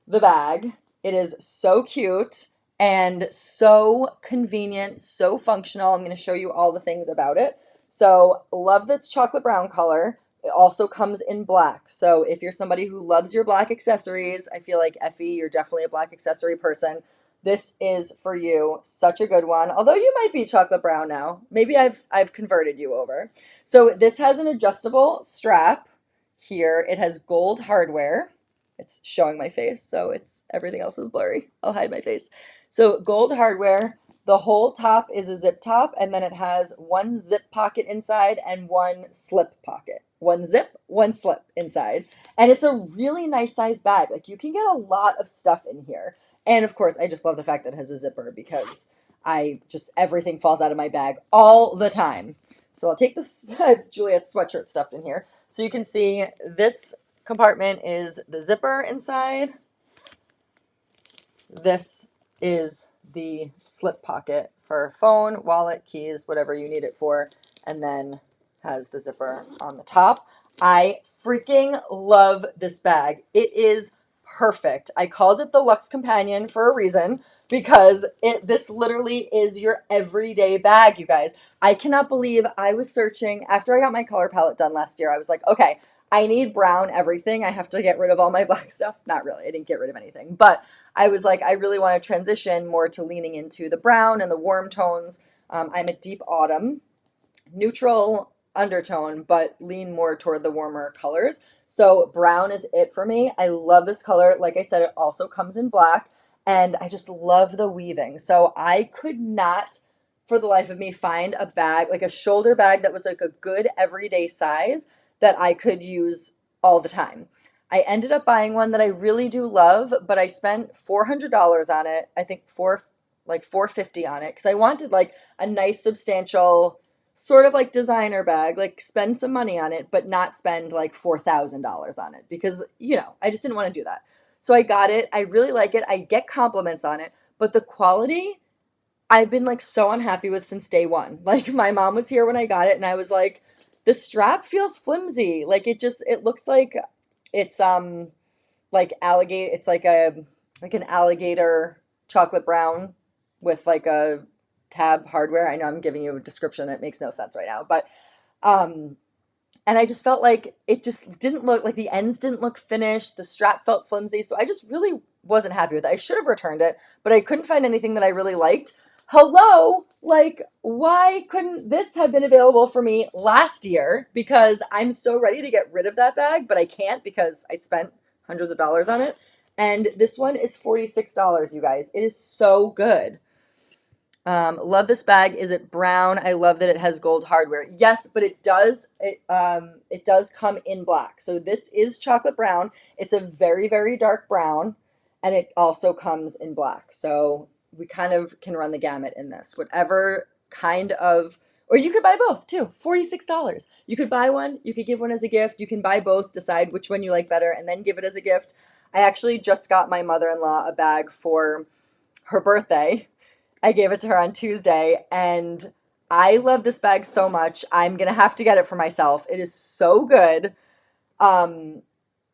the bag. It is so cute. and so convenient, so functional. I'm going to show you all the things about it. So, love this chocolate brown color. It also comes in black. So, if you're somebody who loves your black accessories, I feel like Effie, you're definitely a black accessory person. This is for you. Such a good one. Although you might be chocolate brown now. Maybe I've converted you over. So, this has an adjustable strap here. It has gold hardware. It's showing my face, so it's everything else is blurry. I'll hide my face. So gold hardware. The whole top is a zip top, and then it has one zip pocket inside and one slip pocket. One zip, one slip inside. And it's a really nice size bag. Like you can get a lot of stuff in here. And of course, I just love the fact that it has a zipper because I just everything falls out of my bag all the time. So I'll take this Juliet's sweatshirt stuffed in here. So you can see this compartment is the zipper inside. This is the slip pocket for phone, wallet, keys, whatever you need it for, and then has the zipper on the top. I freaking love this bag. It is perfect. I called it the Luxe Companion for a reason because this literally is your everyday bag, you guys. I cannot believe I was searching after I got my color palette done last year. I was like, okay, I need brown everything. I have to get rid of all my black stuff. Not really. I didn't get rid of anything, but I was like, I really want to transition more to leaning into the brown and the warm tones. I'm a deep autumn, neutral undertone, but lean more toward the warmer colors. So brown is it for me. I love this color. Like I said, it also comes in black, and I just love the weaving. So I could not, for the life of me, find a bag, like a shoulder bag that was like a good everyday size that I could use all the time. I ended up buying one that I really do love, but I spent $400 on it. I think like 450 on it because I wanted like a nice substantial sort of like designer bag, like spend some money on it, but not spend like $4,000 on it because, I just didn't want to do that. So I got it. I really like it. I get compliments on it, but the quality I've been like so unhappy with since day one. Like my mom was here when I got it and I was like, the strap feels flimsy. Like it looks like it's like alligator, it's like an alligator chocolate brown with like a tab hardware. I know I'm giving you a description that makes no sense right now, but um and I just felt like it just didn't look like the ends didn't look finished. The strap felt flimsy, so I just really wasn't happy with it. I should have returned it, but I couldn't find anything that I really liked. Hello, like why couldn't this have been available for me last year? Because I'm so ready to get rid of that bag, but I can't because I spent hundreds of dollars on it. And this one is $46, you guys. It is so good. Love this bag. Is it brown? I love that it has gold hardware. Yes, but it does come in black. So this is chocolate brown. It's a very, very dark brown, and it also comes in black. So we kind of can run the gamut in this. Whatever kind of, or you could buy both too. $46. You could buy one, you could give one as a gift. You can buy both, decide which one you like better, and then give it as a gift. I actually just got my mother-in-law a bag for her birthday. I gave it to her on Tuesday, and I love this bag so much. I'm gonna have to get it for myself. It is so good. Um,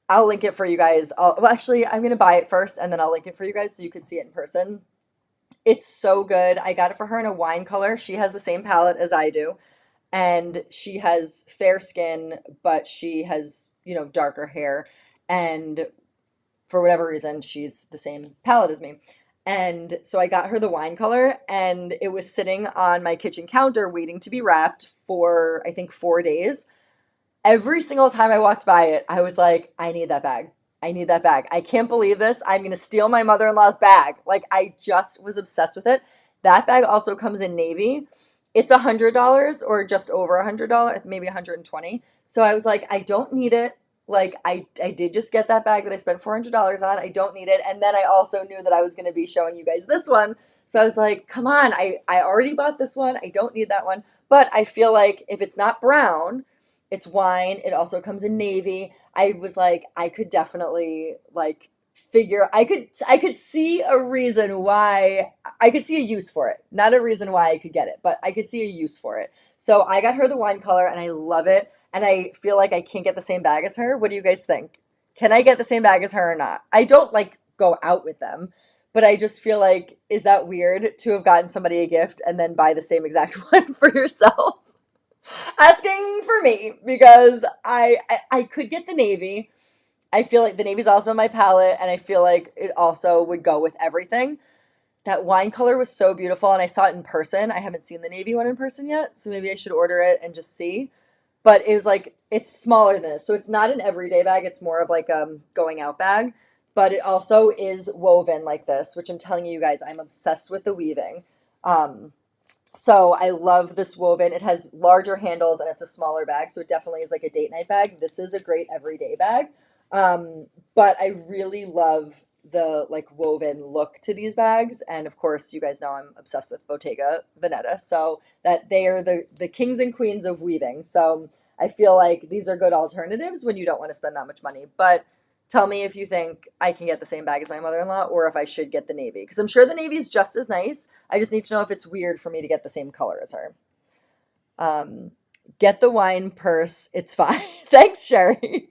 I'll link it for you guys. Well, actually, I'm gonna buy it first, and then I'll link it for you guys so you can see it in person. It's so good. I got it for her in a wine color. She has the same palette as I do, and she has fair skin, but she has, darker hair, and for whatever reason, she's the same palette as me. And so I got her the wine color, and it was sitting on my kitchen counter waiting to be wrapped for, I think, 4 days. Every single time I walked by it, I was like, I need that bag. I need that bag. I can't believe this. I'm going to steal my mother in law's bag. Like, I just was obsessed with it. That bag also comes in navy. It's $100 or just over $100, maybe 120. So I was like, I don't need it. Like I did just get that bag that I spent $400 on. I don't need it. And then I also knew that I was going to be showing you guys this one. So I was like, come on, I already bought this one. I don't need that one. But I feel like if it's not brown, it's wine. It also comes in navy. I was like, I could definitely like figure I could see a reason why I could see a use for it. Not a reason why I could get it, but I could see a use for it. So I got her the wine color and I love it. And I feel like I can't get the same bag as her. What do you guys think? Can I get the same bag as her or not? I don't like go out with them, but I just feel like, is that weird to have gotten somebody a gift and then buy the same exact one for yourself? Asking for me because I could get the navy. I feel like the navy's also on my palette, and I feel like it also would go with everything. That wine color was so beautiful, and I saw it in person. I haven't seen the navy one in person yet, so maybe I should order it and just see. But it was like it's smaller than this, so it's not an everyday bag. It's more of like going out bag. But it also is woven like this, which I'm telling you guys, I'm obsessed with the weaving. Um, so I love this woven. It has larger handles and it's a smaller bag, so it definitely is like a date night bag. This is a great everyday bag. Um, but I really love the like woven look to these bags, and of course, you guys know I'm obsessed with Bottega Veneta, so that they are the kings and queens of weaving. So I feel like these are good alternatives when you don't want to spend that much money. But tell me if you think I can get the same bag as my mother-in-law or if I should get the navy, because I'm sure the navy is just as nice. I just need to know if it's weird for me to get the same color as her. Um, get the wine purse. It's fine. Thanks, Sherry.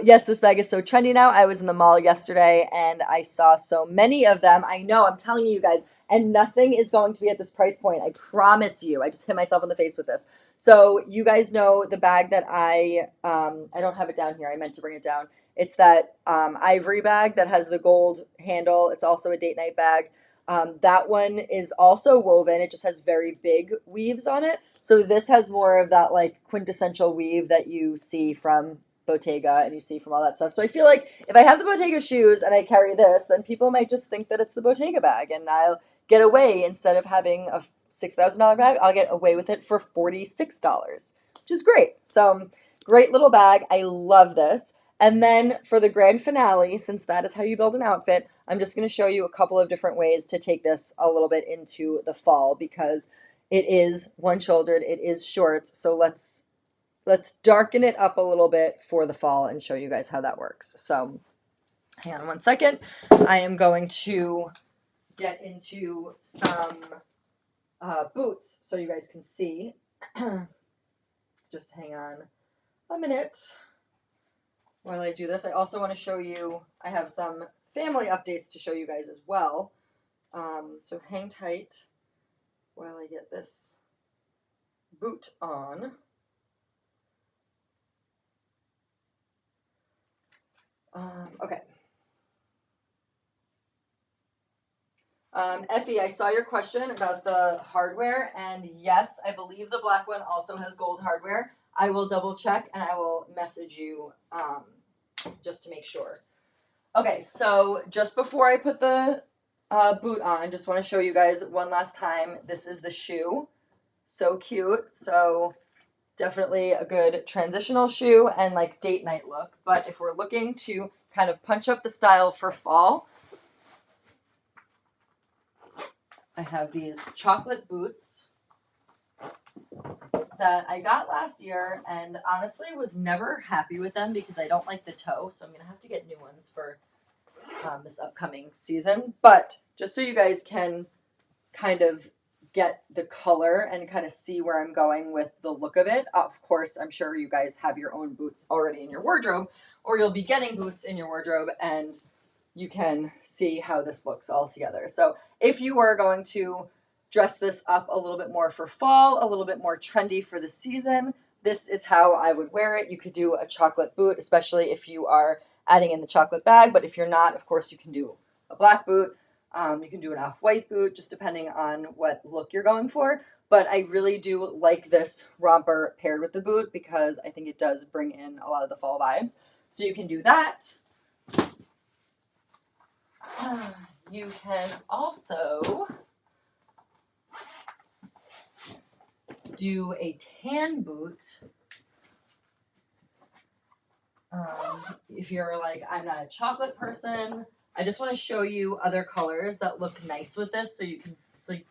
Yes, this bag is so trendy now. I was in the mall yesterday and I saw so many of them. I know, I'm telling you guys, and nothing is going to be at this price point. I promise you. I just hit myself in the face with this. So you guys know the bag that I don't have it down here. I meant to bring it down. It's that ivory bag that has the gold handle. It's also a date night bag. That one is also woven. It just has very big weaves on it. So this has more of that like quintessential weave that you see from Bottega and you see from all that stuff. So I feel like if I have the Bottega shoes and I carry this, then people might just think that it's the Bottega bag, and I'll get away instead of having a $6,000 bag. I'll get away with it for $46, which is great. So great little bag. I love this. And then for the grand finale, since that is how you build an outfit, I'm just going to show you a couple of different ways to take this a little bit into the fall because it is one-shouldered, it is shorts. So let's darken it up a little bit for the fall and show you guys how that works. So hang on one second. I am going to get into some boots so you guys can see. Just hang on a minute while I do this. I also want to show you, I have some family updates to show you guys as well. So hang tight while I get this boot on. Okay. Effie, I saw your question about the hardware, and yes, I believe the black one also has gold hardware. I will double check and I will message you just to make sure. Okay, so just before I put the boot on, I just want to show you guys one last time. This is the shoe. So cute. So definitely a good transitional shoe and like date night look. But if we're looking to kind of punch up the style for fall, I have these chocolate boots that I got last year and honestly was never happy with them because I don't like the toe. So I'm going to have to get new ones for this upcoming season. But just so you guys can kind of get the color and kind of see where I'm going with the look of it. Of course, I'm sure you guys have your own boots already in your wardrobe, or you'll be getting boots in your wardrobe and you can see how this looks all together. So if you are going to dress this up a little bit more for fall, a little bit more trendy for the season, this is how I would wear it. You could do a chocolate boot, especially if you are adding in the chocolate bag, but if you're not, of course, you can do a black boot. You can do an off-white boot, just depending on what look you're going for. But I really do like this romper paired with the boot because I think it does bring in a lot of the fall vibes. So you can do that. You can also do a tan boot. If you're like, I'm not a chocolate person, I just want to show you other colors that look nice with this so you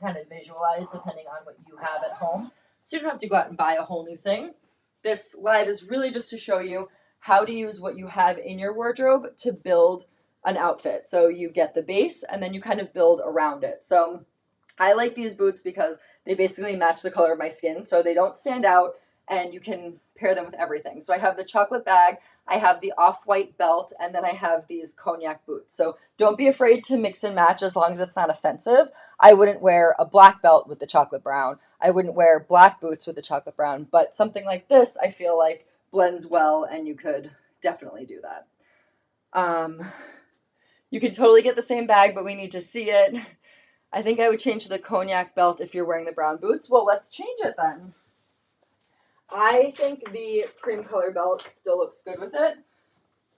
kind of visualize depending on what you have at home. So you don't have to go out and buy a whole new thing. This live is really just to show you how to use what you have in your wardrobe to build an outfit. So you get the base and then you kind of build around it. So I like these boots because they basically match the color of my skin, so they don't stand out and you can pair them with everything. So I have the chocolate bag, I have the off-white belt, and then I have these cognac boots. So don't be afraid to mix and match as long as it's not offensive. I wouldn't wear a black belt with the chocolate brown. I wouldn't wear black boots with the chocolate brown, but something like this I feel like blends well, and you could definitely do that. Um, you can totally get the same bag, but we need to see it. I think I would change the cognac belt if you're wearing the brown boots. Well, let's change it then. I think the cream color belt still looks good with it,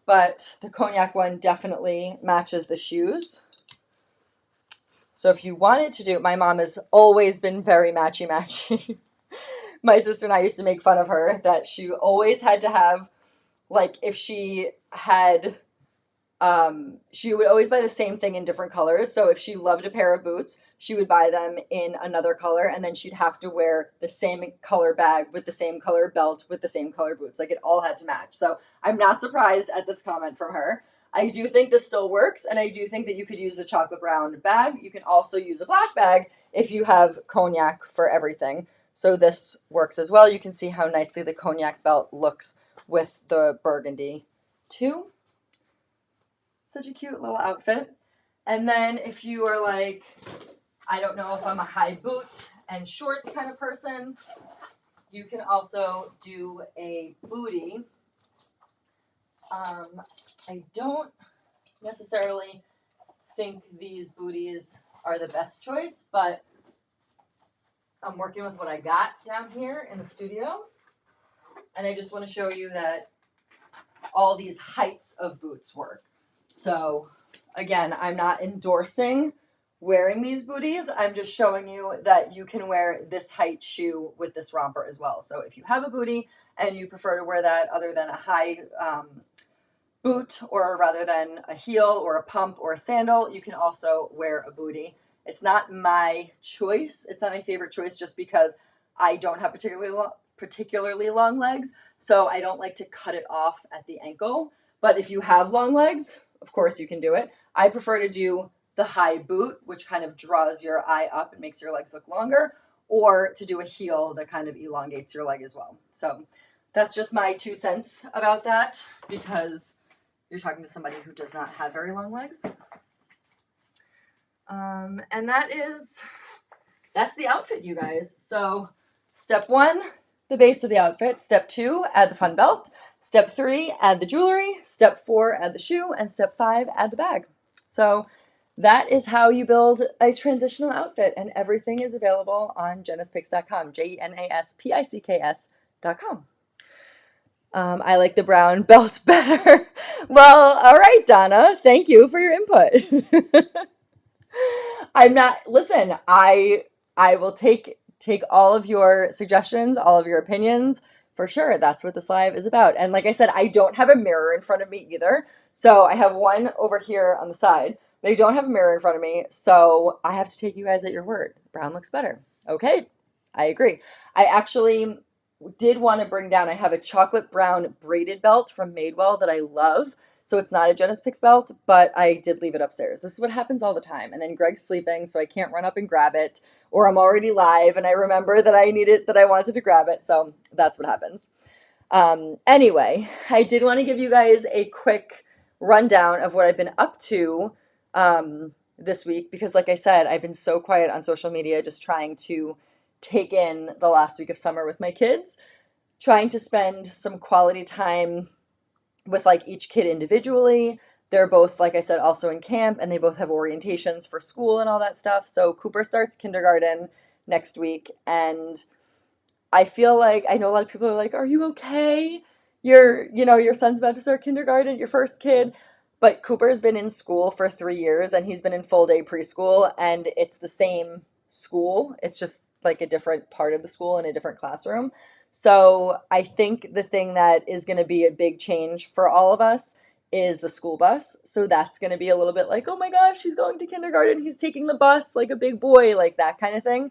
but the cognac one definitely matches the shoes. So if you wanted to do, my mom has always been very matchy-matchy. My sister and I used to make fun of her that she always had to have, like, if she had she would always buy the same thing in different colors. So if she loved a pair of boots, she would buy them in another color, and then she'd have to wear the same color bag with the same color belt with the same color boots. Like, it all had to match. So I'm not surprised at this comment from her. I do think this still works, and I do think that you could use the chocolate brown bag. You can also use a black bag if you have cognac for everything. So this works as well. You can see how nicely the cognac belt looks with the burgundy too. Such a cute little outfit. And then if you are like, I don't know if I'm a high boot and shorts kind of person, you can also do a booty. I don't necessarily think these booties are the best choice, but I'm working with what I got down here in the studio. And I just want to show you that all these heights of boots work. So again, I'm not endorsing wearing these booties. I'm just showing you that you can wear this height shoe with this romper as well. So if you have a booty and you prefer to wear that other than a high boot, or rather than a heel or a pump or a sandal, you can also wear a booty. It's not my choice. It's not my favorite choice just because I don't have particularly long legs, so I don't like to cut it off at the ankle. But if you have long legs, of course you can do it. I prefer to do the high boot, which kind of draws your eye up and makes your legs look longer, or to do a heel that kind of elongates your leg as well. So that's just my 2 cents about that, because you're talking to somebody who does not have very long legs. And that's the outfit, you guys. So step 1, the base of the outfit. Step 2, add the fun belt. Step 3, add the jewelry. Step 4, add the shoe. And step 5, add the bag. So that is how you build a transitional outfit, and everything is available on JENA'S.com, JENA'S.com. I like the brown belt better. Well, all right, Donna. Thank you for your input. I'm not, listen, I will take all of your suggestions, all of your opinions, for sure. That's what this live is about. And like I said, I don't have a mirror in front of me either. So I have one over here on the side, but I don't have a mirror in front of me. So I have to take you guys at your word. Brown looks better. Okay, I agree. I actually did want to bring down, I have a chocolate brown braided belt from Madewell that I love. So it's not a JENA'S Picks belt, but I did leave it upstairs. This is what happens all the time. And then Greg's sleeping, so I can't run up and grab it, or I'm already live and I remember that I wanted to grab it. So that's what happens. Anyway, I did want to give you guys a quick rundown of what I've been up to this week, because like I said, I've been so quiet on social media, just trying to take in the last week of summer with my kids, trying to spend some quality time with like each kid individually. They're both, like I said, also in camp, and they both have orientations for school and all that stuff. So Cooper starts kindergarten next week, and I feel like, I know a lot of people are like, are you okay? Your son's about to start kindergarten, your first kid. But Cooper's been in school for 3 years, and he's been in full day preschool, and it's the same school. It's just like a different part of the school in a different classroom. So I think the thing that is going to be a big change for all of us is the school bus. So that's going to be a little bit like, oh my gosh, he's going to kindergarten, he's taking the bus like a big boy, like that kind of thing.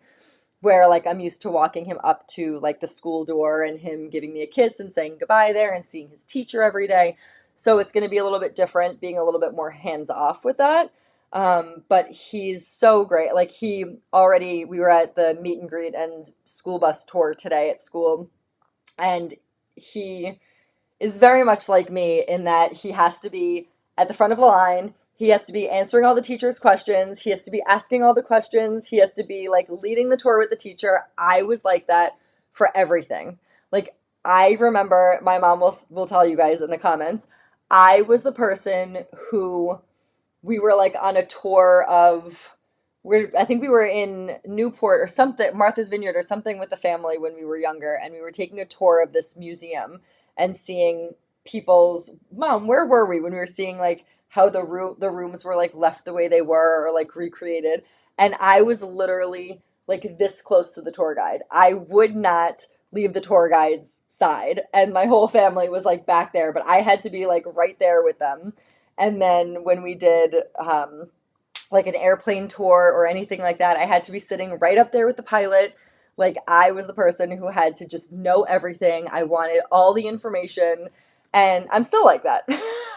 Where like I'm used to walking him up to like the school door and him giving me a kiss and saying goodbye there and seeing his teacher every day. So it's going to be a little bit different, being a little bit more hands off with that. But he's so great. Like we were at the meet and greet and school bus tour today at school. And he is very much like me in that he has to be at the front of the line. He has to be answering all the teacher's questions. He has to be asking all the questions. He has to be like leading the tour with the teacher. I was like that for everything. Like I remember my mom will tell you guys in the comments. I was the person who we were like on a tour of I think we were in Newport or something, Martha's Vineyard or something with the family when we were younger, and we were taking a tour of this museum and seeing people's mom, where were we when we were seeing like how the rooms were like left the way they were or like recreated. And I was literally like this close to the tour guide. I would not leave the tour guide's side, and my whole family was like back there, but I had to be like right there with them. And then when we did like an airplane tour or anything like that, I had to be sitting right up there with the pilot. Like I was the person who had to just know everything. I wanted all the information. And I'm still like that.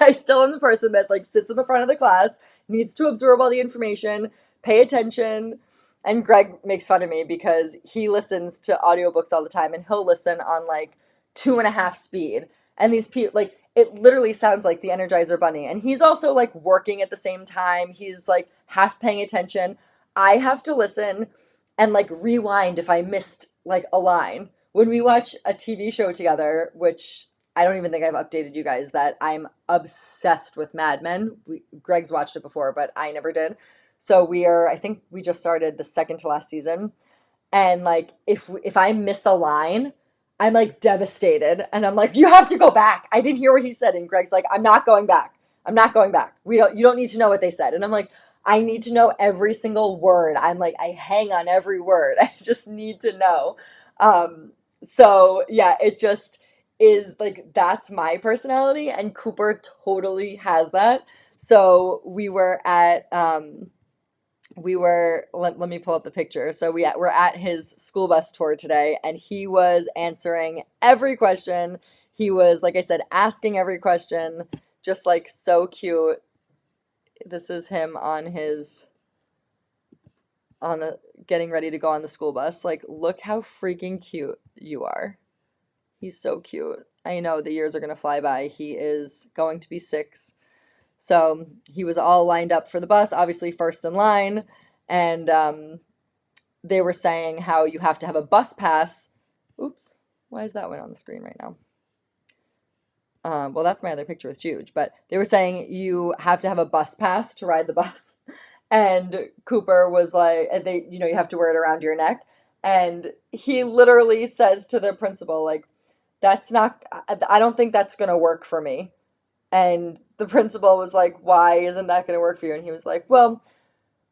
I still am the person that like sits in the front of the class, needs to absorb all the information, pay attention. And Greg makes fun of me because he listens to audiobooks all the time and he'll listen on like 2.5 speed. And these people like it literally sounds like the Energizer Bunny. And he's also like working at the same time. He's like half paying attention. I have to listen and like rewind if I missed like a line. When we watch a TV show together, which I don't even think I've updated you guys that I'm obsessed with Mad Men. Greg's watched it before, but I never did. So I think we just started the second to last season. And like if I miss a line, I'm like devastated and I'm like, you have to go back. I didn't hear what he said. And Greg's like, I'm not going back. I'm not going back. You don't need to know what they said. And I'm like, I need to know every single word. I'm like, I hang on every word. I just need to know. So yeah, it just is like that's my personality, and Cooper totally has that. So let me pull up the picture. So we're at his school bus tour today, and he was answering every question. He was, like I said, asking every question, just like so cute. This is him on the getting ready to go on the school bus. Like, look how freaking cute you are. He's so cute. I know the years are gonna fly by. He is going to be 6. So he was all lined up for the bus, obviously first in line. And they were saying how you have to have a bus pass. Oops, why is that one on the screen right now? Well, that's my other picture with Juge. But they were saying you have to have a bus pass to ride the bus. And Cooper was like, you have to wear it around your neck. And he literally says to the principal, like, that's not, I don't think that's going to work for me. And the principal was like, why isn't that going to work for you? And he was like, well,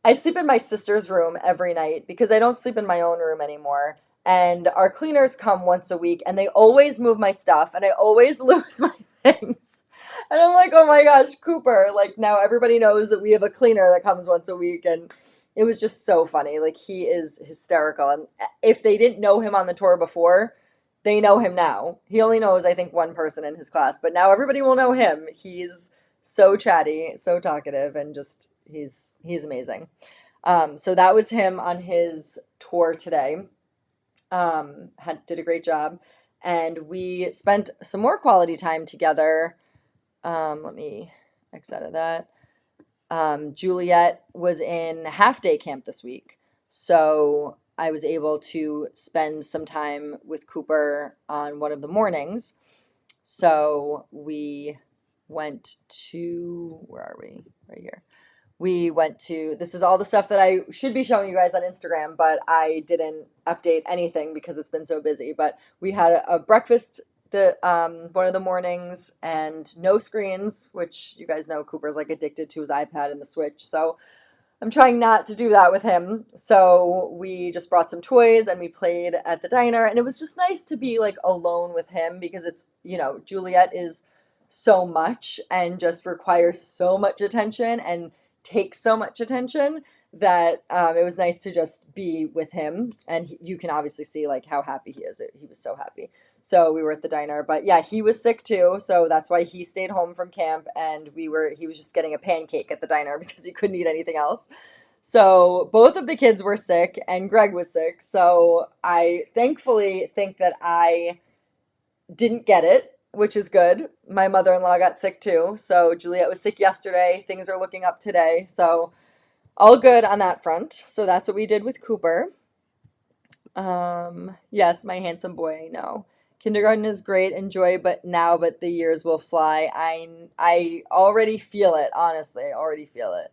I sleep in my sister's room every night because I don't sleep in my own room anymore. And our cleaners come once a week and they always move my stuff and I always lose my things. And I'm like, oh my gosh, Cooper. Like now everybody knows that we have a cleaner that comes once a week. And it was just so funny. Like he is hysterical. And if they didn't know him on the tour before, they know him now. He only knows, I think, one person in his class, but now everybody will know him. He's so chatty, so talkative, and just he's amazing. So that was him on his tour today. Did a great job, and we spent some more quality time together. Let me X out of that. Juliet was in half day camp this week, so I was able to spend some time with Cooper on one of the mornings. So we went to, where are we? Right here. We went to, this is all the stuff that I should be showing you guys on Instagram, but I didn't update anything because it's been so busy. But we had a breakfast one of the mornings and no screens, which you guys know Cooper's like addicted to his iPad and the Switch. So I'm trying not to do that with him. So we just brought some toys and we played at the diner. And it was just nice to be like alone with him because it's, Juliet is so much and just requires so much attention and takes so much attention that it was nice to just be with him. And you can obviously see like how happy he is. He was so happy. So we were at the diner, but yeah, he was sick too. So that's why he stayed home from camp and he was just getting a pancake at the diner because he couldn't eat anything else. So both of the kids were sick and Greg was sick. So I thankfully think that I didn't get it, which is good. My mother-in-law got sick too. So Juliet was sick yesterday. Things are looking up today. So all good on that front. So that's what we did with Cooper. Yes, my handsome boy, I know. Kindergarten is great, enjoy, but the years will fly. I already feel it, honestly. I already feel it.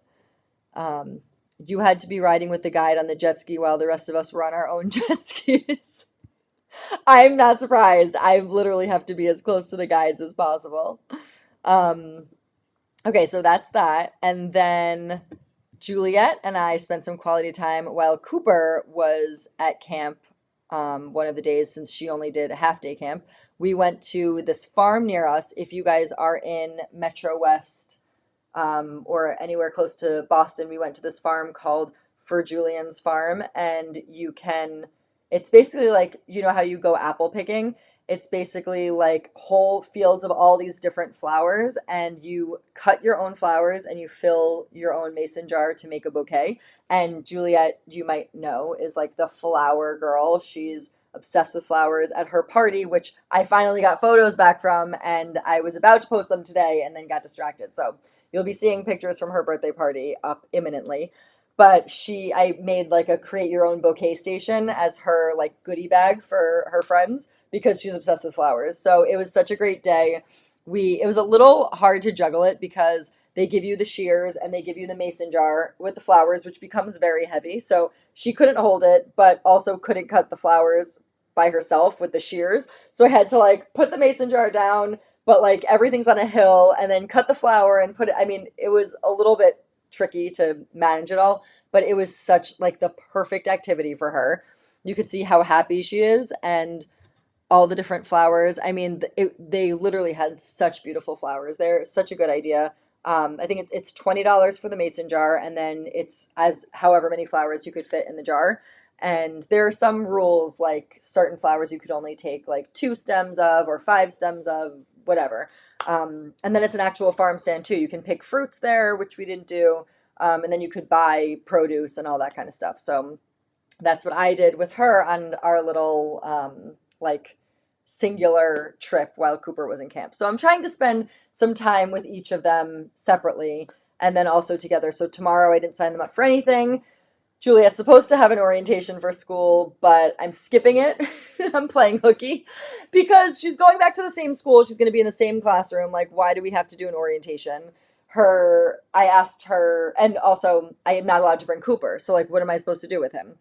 Um, you had to be riding with the guide on the jet ski while the rest of us were on our own jet skis. I'm not surprised. I literally have to be as close to the guides as possible. Um, okay, so that's that. And then Juliet and I spent some quality time while Cooper was at camp one of the days since she only did a half day camp. We went to this farm near us. If you guys are in Metro West or anywhere close to Boston, we went to this farm called For Julian's Farm, and it's basically like, you know how you go apple picking? It's basically like whole fields of all these different flowers, and you cut your own flowers and you fill your own mason jar to make a bouquet. And Juliet, you might know, is like the flower girl. She's obsessed with flowers at her party, which I finally got photos back from, and I was about to post them today and then got distracted. So you'll be seeing pictures from her birthday party up imminently. But I made like a create your own bouquet station as her like goodie bag for her friends because she's obsessed with flowers. So it was such a great day. It was a little hard to juggle it because they give you the shears and they give you the mason jar with the flowers, which becomes very heavy. So she couldn't hold it, but also couldn't cut the flowers by herself with the shears. So I had to like put the mason jar down, but like everything's on a hill and then cut the flower and put it. I mean, it was a little bit tricky to manage it all, but it was such like the perfect activity for her. You could see how happy she is and all the different flowers. I mean, they literally had such beautiful flowers. They're such a good idea. I think it's $20 for the mason jar, and then it's as however many flowers you could fit in the jar. And there are some rules, like certain flowers you could only take like two stems of or five stems of, whatever. And then it's an actual farm stand too. You can pick fruits there, which we didn't do. And then you could buy produce and all that kind of stuff. So that's what I did with her on our little like singular trip while Cooper was in camp. So I'm trying to spend some time with each of them separately and then also together. So tomorrow I didn't sign them up for anything. Juliet's supposed to have an orientation for school, but I'm skipping it. I'm playing hooky because she's going back to the same school. She's going to be in the same classroom. Like, why do we have to do an orientation? I asked her, and also I am not allowed to bring Cooper. So, like, what am I supposed to do with him?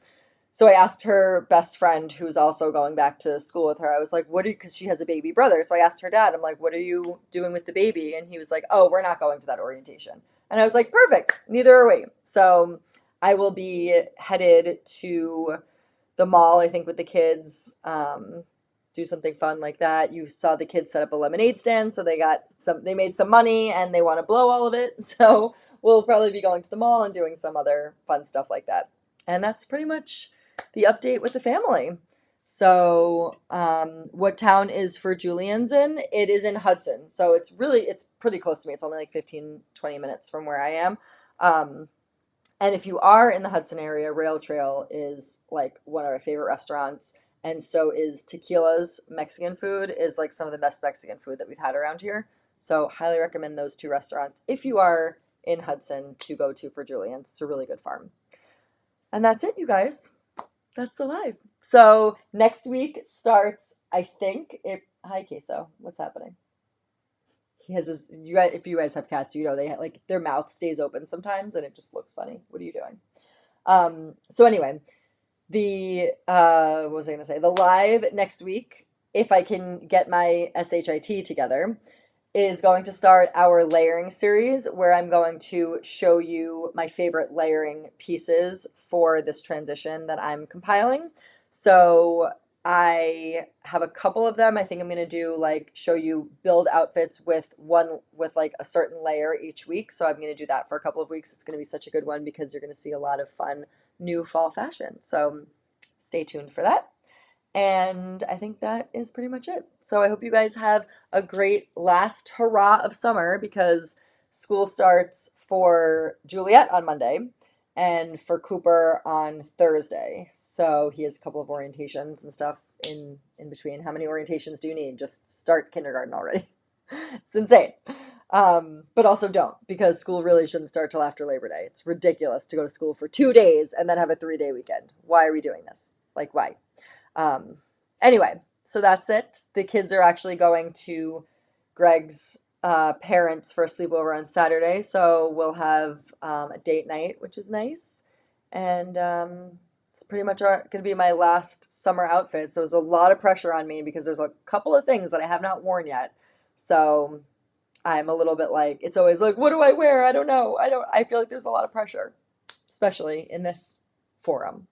So I asked her best friend, who's also going back to school with her, I was like, because she has a baby brother. So I asked her dad, I'm like, what are you doing with the baby? And he was like, oh, we're not going to that orientation. And I was like, perfect. Neither are we. So I will be headed to the mall, I think, with the kids, do something fun like that. You saw the kids set up a lemonade stand. So they made some money and they want to blow all of it. So we'll probably be going to the mall and doing some other fun stuff like that. And that's pretty much the update with the family. So, what town is For Julian's in? It is in Hudson. So it's pretty close to me. It's only like 15, 20 minutes from where I am. Um, and if you are in the Hudson area, Rail Trail is like one of our favorite restaurants. And so is Tequila's Mexican food is like some of the best Mexican food that we've had around here. So highly recommend those two restaurants if you are in Hudson to go to For Julian's. It's a really good farm. And that's it, you guys. That's the live. So next week starts, I think it. Hi, Queso. What's happening? He has his. You guys, if you guys have cats, you know they like their mouth stays open sometimes, and it just looks funny. What are you doing? So anyway, the what was I gonna say? The live next week, if I can get my SHIT together, is going to start our layering series where I'm going to show you my favorite layering pieces for this transition that I'm compiling. So I have a couple of them. I think I'm going to do like show you build outfits with like a certain layer each week. So I'm going to do that for a couple of weeks. It's going to be such a good one because you're going to see a lot of fun new fall fashion. So stay tuned for that. And I think that is pretty much it. So I hope you guys have a great last hurrah of summer because school starts for Juliet on Monday and for Cooper on Thursday. So he has a couple of orientations and stuff in between. How many orientations do you need? Just start kindergarten already. It's insane. But also don't, because school really shouldn't start till after Labor Day. It's ridiculous to go to school for 2 days and then have a 3-day weekend. Why are we doing this? Like, why? Um, anyway, so that's it. The kids are actually going to Greg's parents for a sleepover on Saturday, so we'll have a date night, which is nice. And it's pretty much going to be my last summer outfit. So there's a lot of pressure on me because there's a couple of things that I have not worn yet. So I'm a little bit like, it's always like, what do I wear? I don't know. I feel like there's a lot of pressure, especially in this forum.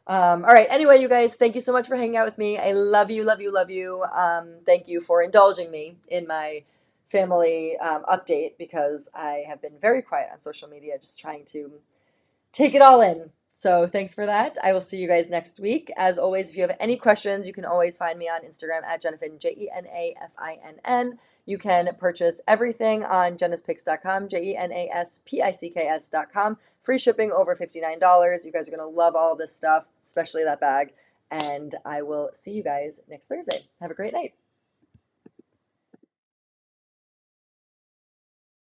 All right. Anyway, you guys, thank you so much for hanging out with me. I love you, love you, love you. Thank you for indulging me in my family update because I have been very quiet on social media, just trying to take it all in. So thanks for that. I will see you guys next week. As always, if you have any questions, you can always find me on Instagram at Jenafin, JENAFINN. You can purchase everything on jenaspicks.com, JENASPICKS.com. Free shipping over $59. You guys are going to love all of this stuff, especially that bag. And I will see you guys next Thursday. Have a great night.